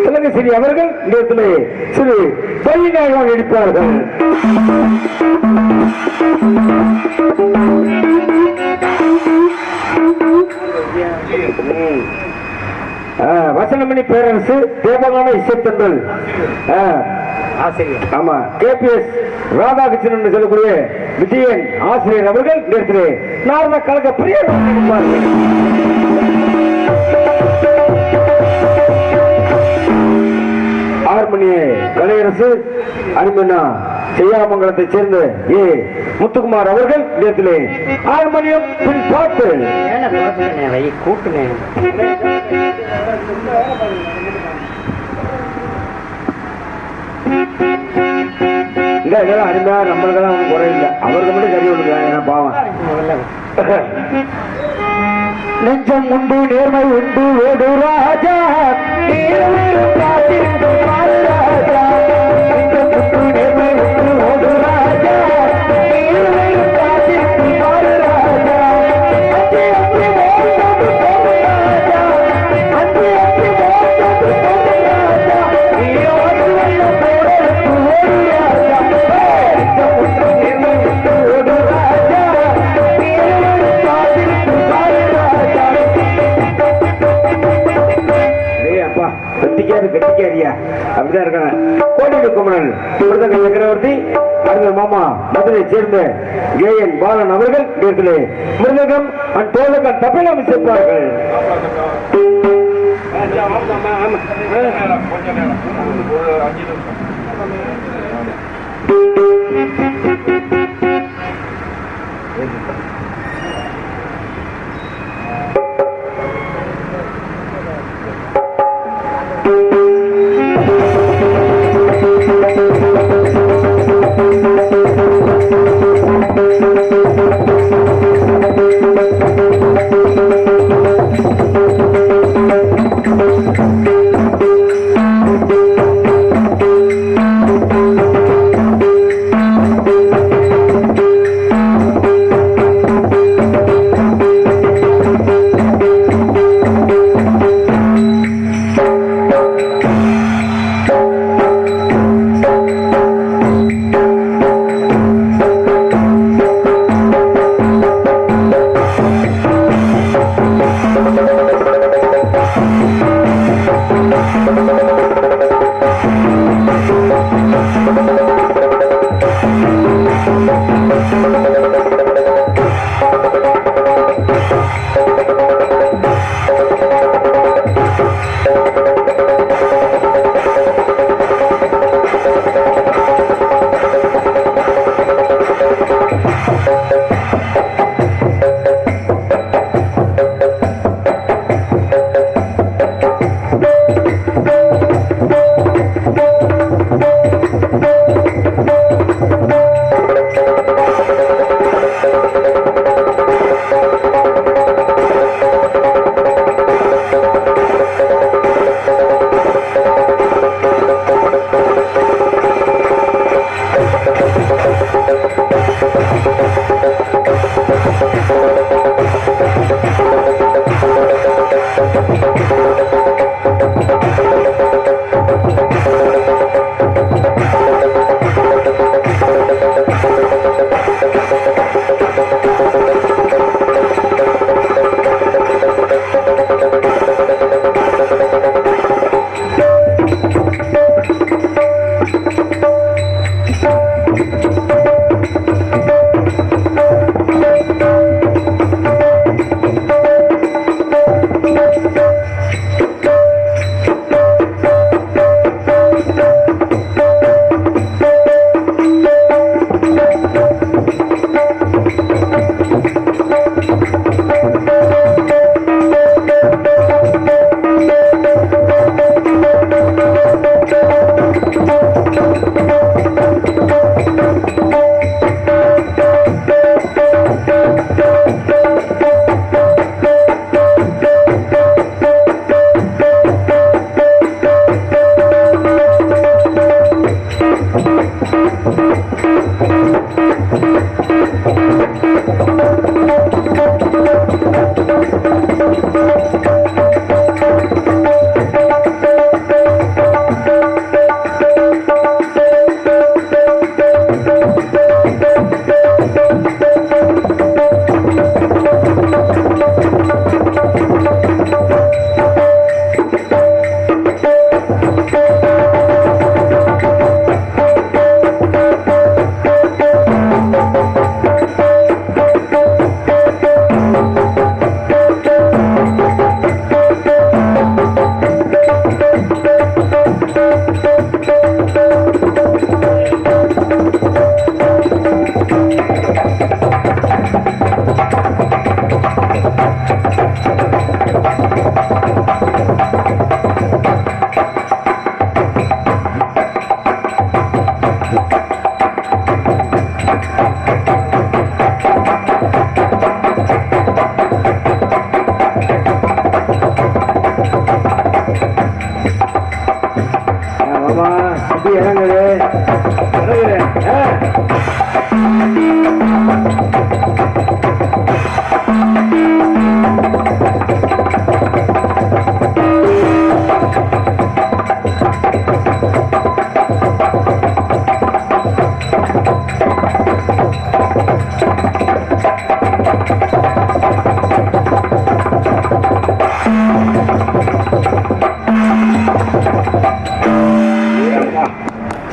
திலகசிறி அவர்கள் இடத்திலே சிறு பள்ளிநாயகமாக நடிப்பார்கள். வசனமணி பேரரசு தேவகான இசைத்தன்றல் ஆசிரியர் ஆமா KPS ராதாகிருஷ்ணன் சொல்லக்கூடிய விஜயன் ஆசிரியர் அவர்கள் நேரத்திலே நாரண கழக பிரிய ஆர்மணிய கலையரசு அருமனா செய்யாமங்கலத்தை சேர்ந்த முத்துக்குமார் அவர்கள் நேரத்திலே ஆர்மணியம் பின் பாட்டு கூட்டுனேன். அருமையா நம்மளுக்கெல்லாம் ஒன்றும் குறையில்லை. அவருக்கு மட்டும் சரி ஒன்று பாவம். நெஞ்சம் உண்டு நேர்மை உண்டு ஓடு ராஜா கெட்டிக்காரியா அப்படிதான் இருக்காங்க. கோடி குமரன் சக்கரவர்த்தி அறிஞர் மாமா மதுரை சேர்ந்த கேஎன் பாலன் அவர்கள் நேரத்திலே மிருதகம் அண்ட் தோலகம் தப்பிலம் சேர்ப்பார்கள்.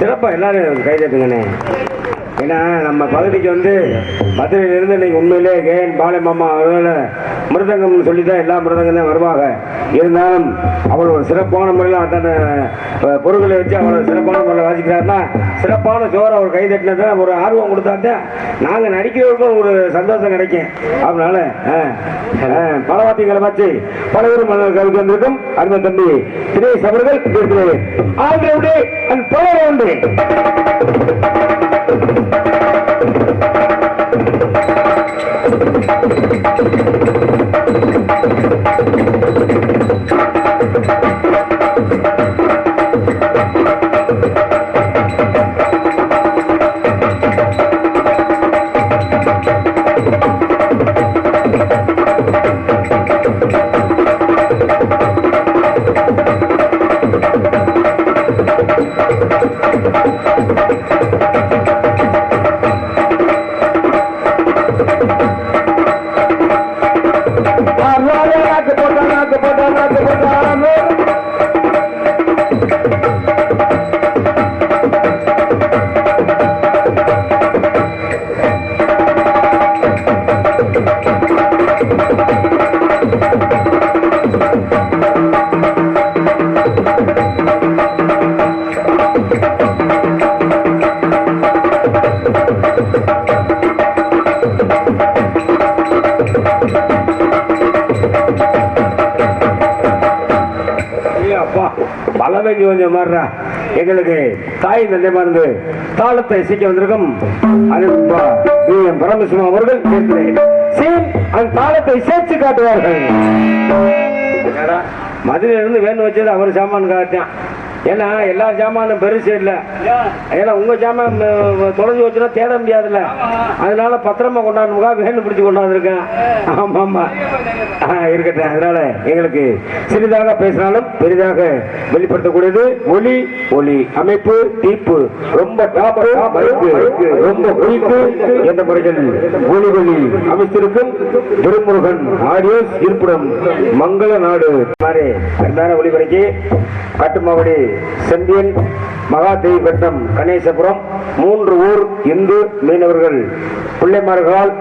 சிறப்பாக எல்லாரும் கைதட்டுங்கண்ணே. ஏன்னா நம்ம பகுதிக்கு வந்து மதுரையிலிருந்து இன்னைக்கு உண்மையிலே கேஎன் பாலை மாமா அவர்கள மிருதங்கம்னு சொல்லி தான் எல்லா மிருதங்கம் தான் வருவாங்க. இருந்தாலும் அவர் ஒரு சிறப்பான முறையில் தன் பொருட்களை வச்சு அவர் சிறப்பான முறையில் வாசிக்கிறாருன்னா சிறப்பான சோறு அவர் கைதட்டினதை ஒரு ஆர்வம் கொடுத்தாதான் நாங்கள் நடிக்கிறவருக்கும் ஒரு சந்தோஷம் கிடைக்கும். அதனால பலவாத்தியங்களை வச்சு பலவரும் கவிதை வந்திருக்கும் அருமை தம்பி தினேஷ் அவர்கள் ஆல்ரெடி அண்ட் பவர் உண்டு. பலவைக்கு கொஞ்சம் மாறுறா எங்களுக்கு தாய் தந்தை மறந்து தாளத்தை இசைக்க வந்திருக்கும் பரமசிவம் அவர்கள் அந்த தாளத்தை சேர்த்து காட்டுவார்கள். மதுரையிலிருந்து வேணும் வச்சது அவர் சாமான் காட்டான். ஏன்னா எல்லா சாமானும் பெருசு இல்லை. ஏன்னா உங்க சாமான் தொலைஞ்சு வச்சுன்னா தேட முடியாதுல்ல. அதனால பத்திரமா கொண்டாடணுக்கா வேணும் பிடிச்சி கொண்டாந்துருக்கேன். ஆமா ஆமா இருக்கட்டும். அதனால எங்களுக்கு சிறிதாக பேசினாலும் பெரிதாக வெளிப்படுத்தக்கூடியது ஒலி ஒலி அமைப்பு தீப்பு ரொம்ப டாப்பு ரொம்ப ஒலிப்பு என்ற முறையில் ஒலி ஒலி அமைச்சிருக்கும் திருமுருகன் ஆடியோஸ் இருப்பிடம் மங்கள நாடு மாதிரி அருமையான ஒளிபரப்பி கட்டுமாவடி செம்பியன் மகாதேவி வட்டம் கணேசபுரம் 3 ஊர் இந்து மீனவர்கள் பிள்ளைமார்களால்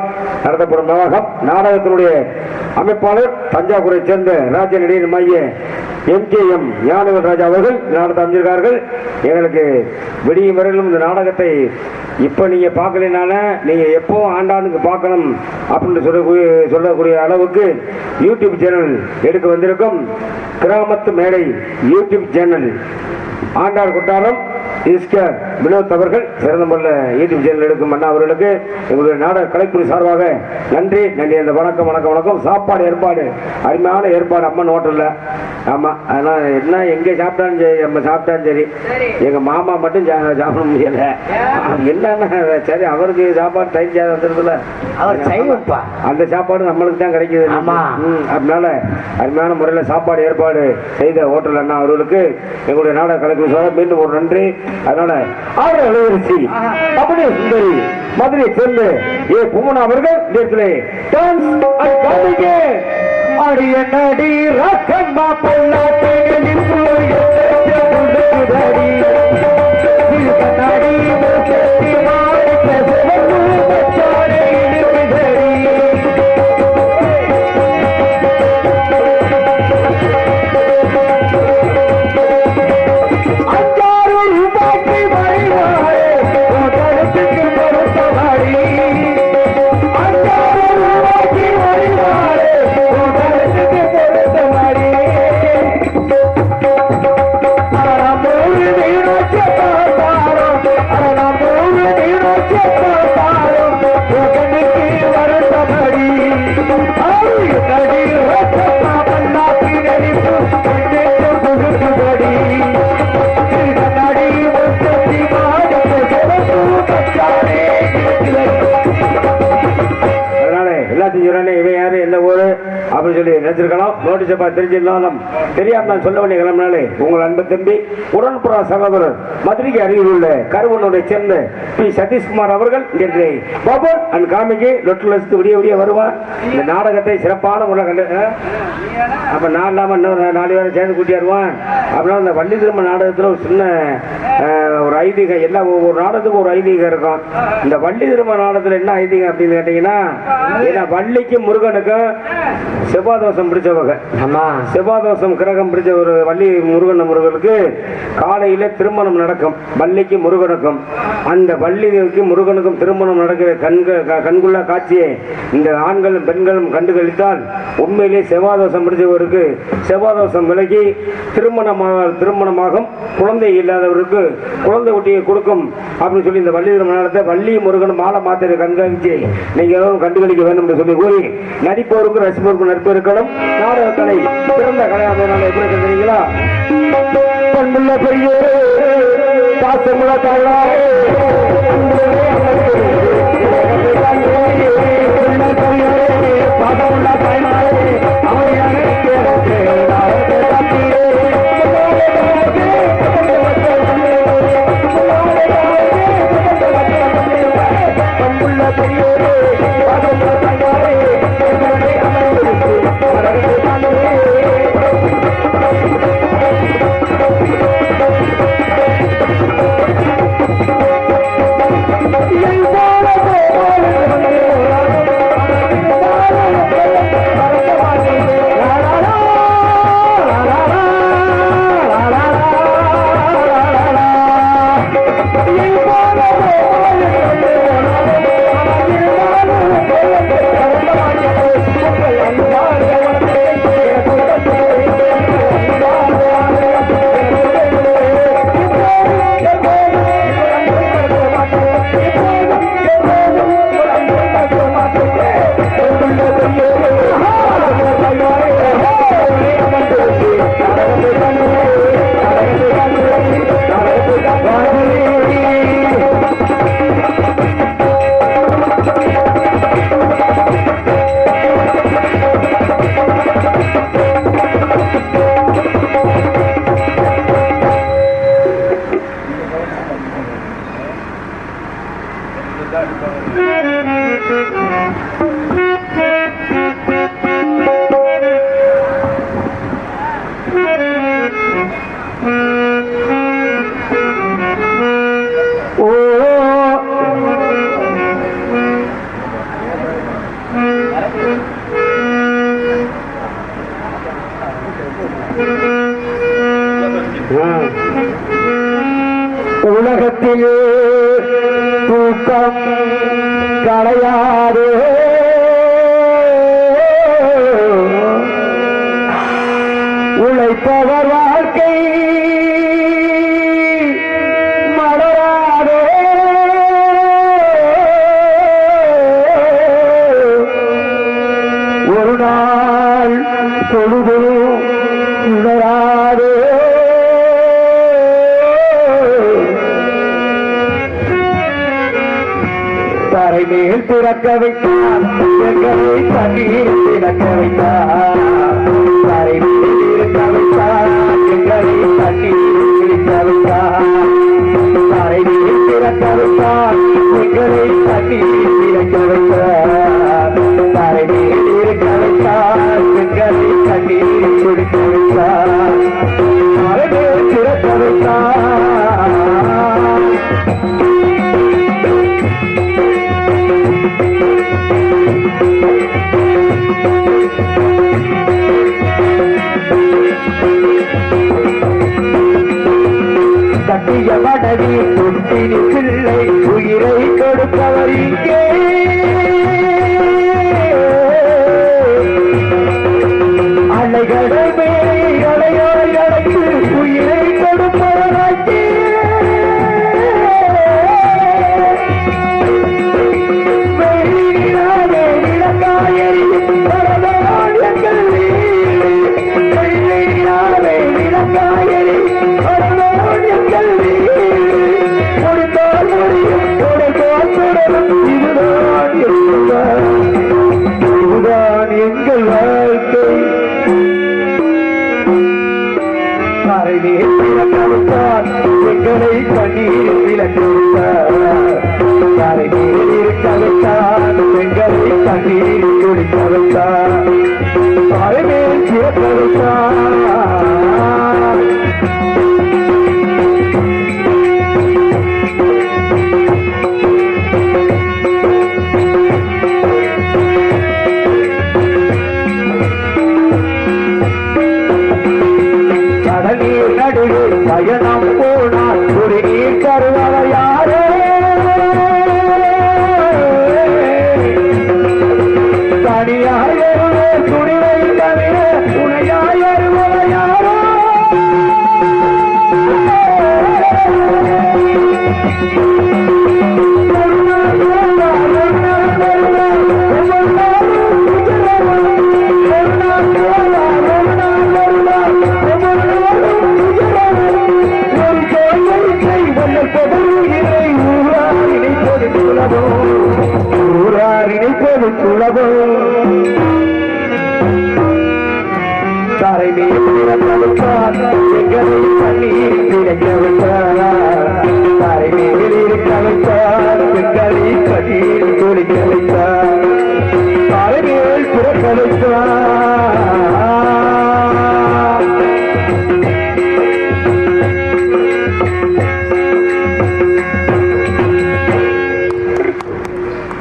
நடத்தப்படும் நாடகம். நாடகத்தினுடைய அமைப்பாளர் தஞ்சாவூரை சேர்ந்த ராஜ நடிகர் மைய MKM ஞானவேல் ராஜா அவர்கள் நாடகத்தை அமைச்சிருக்கார்கள். எங்களுக்கு விடியும் வரையிலும் இந்த நாடகத்தை இப்போ நீங்க பார்க்கலனால நீங்க எப்போ ஆண்டாண்டுக்கு பார்க்கணும் அப்படின்னு சொல்லக்கூடிய அளவுக்கு யூடியூப் சேனல் எடுக்க வந்திருக்கும். கிராமத்து மேடை யூடியூப் சேனல் ஆண்டார் கொட்டாரம் ஈஸ்கர் வினோத் அவர்கள் சிறந்த முறையில் யூடியூப் சேனல் எடுக்கும் அண்ணா அவர்களுக்கு எங்களுடைய நாடக கலைக்குழு சார்பாக நன்றி நன்றி. அந்த வணக்கம் வணக்கம் வணக்கம். சாப்பாடு ஏற்பாடு அருமையான ஏற்பாடு அம்மன் ஹோட்டலில். ஆமாம் அதனால் என்ன எங்கே சாப்பிட்டாலும் சரி நம்ம சாப்பிட்டாலும் சரி எங்கள் மாமா மட்டும் சாப்பிட முடியலை. என்னன்னா சரி அவருக்கு சாப்பாடு டைம் சேர் வந்துருதுல அந்த சாப்பாடு நம்மளுக்கு தான் கிடைக்குது. அதனால அருமையான முறையில் சாப்பாடு ஏற்பாடு செய்த ஹோட்டல் அண்ணா அவர்களுக்கு எங்களுடைய நாடக கலைக்குழு சார்பாக மீண்டும் ஒரு நன்றி. அதனால அலைவரிசி மதுரையை சேர்ந்த பூமனா அவர்கள் அடிய நடி ரக்கம்மா பல்லாட்டிகளில் அப்படின்னு சொல்லி நினைச்சிருக்கலாம். நோட்டீஸப்பா தெரிஞ்சிருந்தாலும் தெரியாம நான் சொல்ல வேண்டிய கிளம்பினாலே உங்கள் அன்பு தம்பி உடன்புறா சகோதரர் மதுரைக்கு அருகில் உள்ள கருவனூரை சேர்ந்த பி சதீஷ்குமார் அவர்கள் இன்று பாபு அண்ட் காமிக்கு லொட்டு விடிய விடிய வருவான். இந்த நாடகத்தை சிறப்பான முறை கண்டு அப்ப நான் இல்லாம இன்னொரு 4 பேரை சேர்ந்து கூட்டியாருவான். அப்படின்னா அந்த வள்ளி திரும்ப நாடகத்துல ஒரு சின்ன ஒரு ஐதீகம், எல்லா ஒவ்வொரு நாடகத்துக்கும் ஒரு ஐதீகம் இருக்கும். இந்த வள்ளி திரும்ப நாடகத்துல என்ன ஐதீகம் அப்படின்னு கேட்டீங்கன்னா, வள்ளிக்கு முருகனுக்கும் செவ்வாதோஷம் பிடிச்சவங்க, செவ்வாதோஷம் கிரகம் பிடிச்ச ஒரு வள்ளி முருகனுக்கு காலையில திருமணம் நடக்கும். வள்ளிக்கு முருகனுக்கும் அந்த வள்ளிக்கு முருகனுக்கும் திருமணம் நடக்கிற கண்குள்ள காட்சியை இந்த ஆண்களும் பெண்களும் கண்டுகளித்தால் உண்மையிலே செவ்வாதோஷம் பிடிச்சவருக்கு செவ்வாதோஷம் விலகி திருமணமாகும். குழந்தை இல்லாதவருக்கு குழந்தை ஊட்டியை கொடுக்கும் அப்படின்னு சொல்லி இந்த வள்ளி திருமணத்தை வள்ளி முருகன் மாலை மாத்திரை கண்காணிச்சு நீங்க எல்லோரும் கண்டுகளிக்க வேண்டும் என்று சொல்லி கூறி நடிப்பவருக்கும் ரசிப்பவருக்கும் நட்பு இருக்கணும். நாடக கலை சிறந்த கலையாளர் எப்படி தெரியுங்களா? பண்புள்ள பெரிய பாசமுள்ள தாயாரே பாசமுள்ள தாய்மாரே உலகத்திலே தூக்கம் களையாது உழைப்பவர் வாழ்க்கை மலராதே ஒரு நாள் தொழுது உணராதே தரை மேல் பிறக்க வைத்தார் எங்களை தண்ணீர் பிறக்க வைத்தார் தரை மேல் இருக்க வைத்தார் எங்களை தண்ணீர் பிடிக்க வைத்தார் தரை மேல் பிறக்க வைத்தார் எங்களை தண்ணீர் பிறக்க வைத்தார் தரை மேல் இருக்க வைத்தார் எங்களை தண்ணீர் பிடிக்க வைத்தார் தரை மேல் பிறக்க வைத்தார் கட்டிய மனைவி தொட்டினி பிள்ளை உயிரை கொடுப்பவர் இங்கே அலைகளை அலையோரை அடைத்து உயிரை கொடுப்பவராக்கே வெள்ளினாலே விளக்காயறி வரலாறு எங்கள் வெள்ளினாலே விளக்காயறி முடிந்தால் கவிழ்த்தார் எங்களை கண்ணீர் விளக்கிவிட்டார் தாரை நீர் கவிழ்த்தார் எங்களை கண்ணீர் குடிக்க வைத்தார் தாரை மேல் சிறக்கவிட்டார் பயணம் போனால் ஒரு நீர் தருவார் யாரே தனியாய் துணிவை தவிர துணையாய் வருவார் யாரோ தாரை நீர்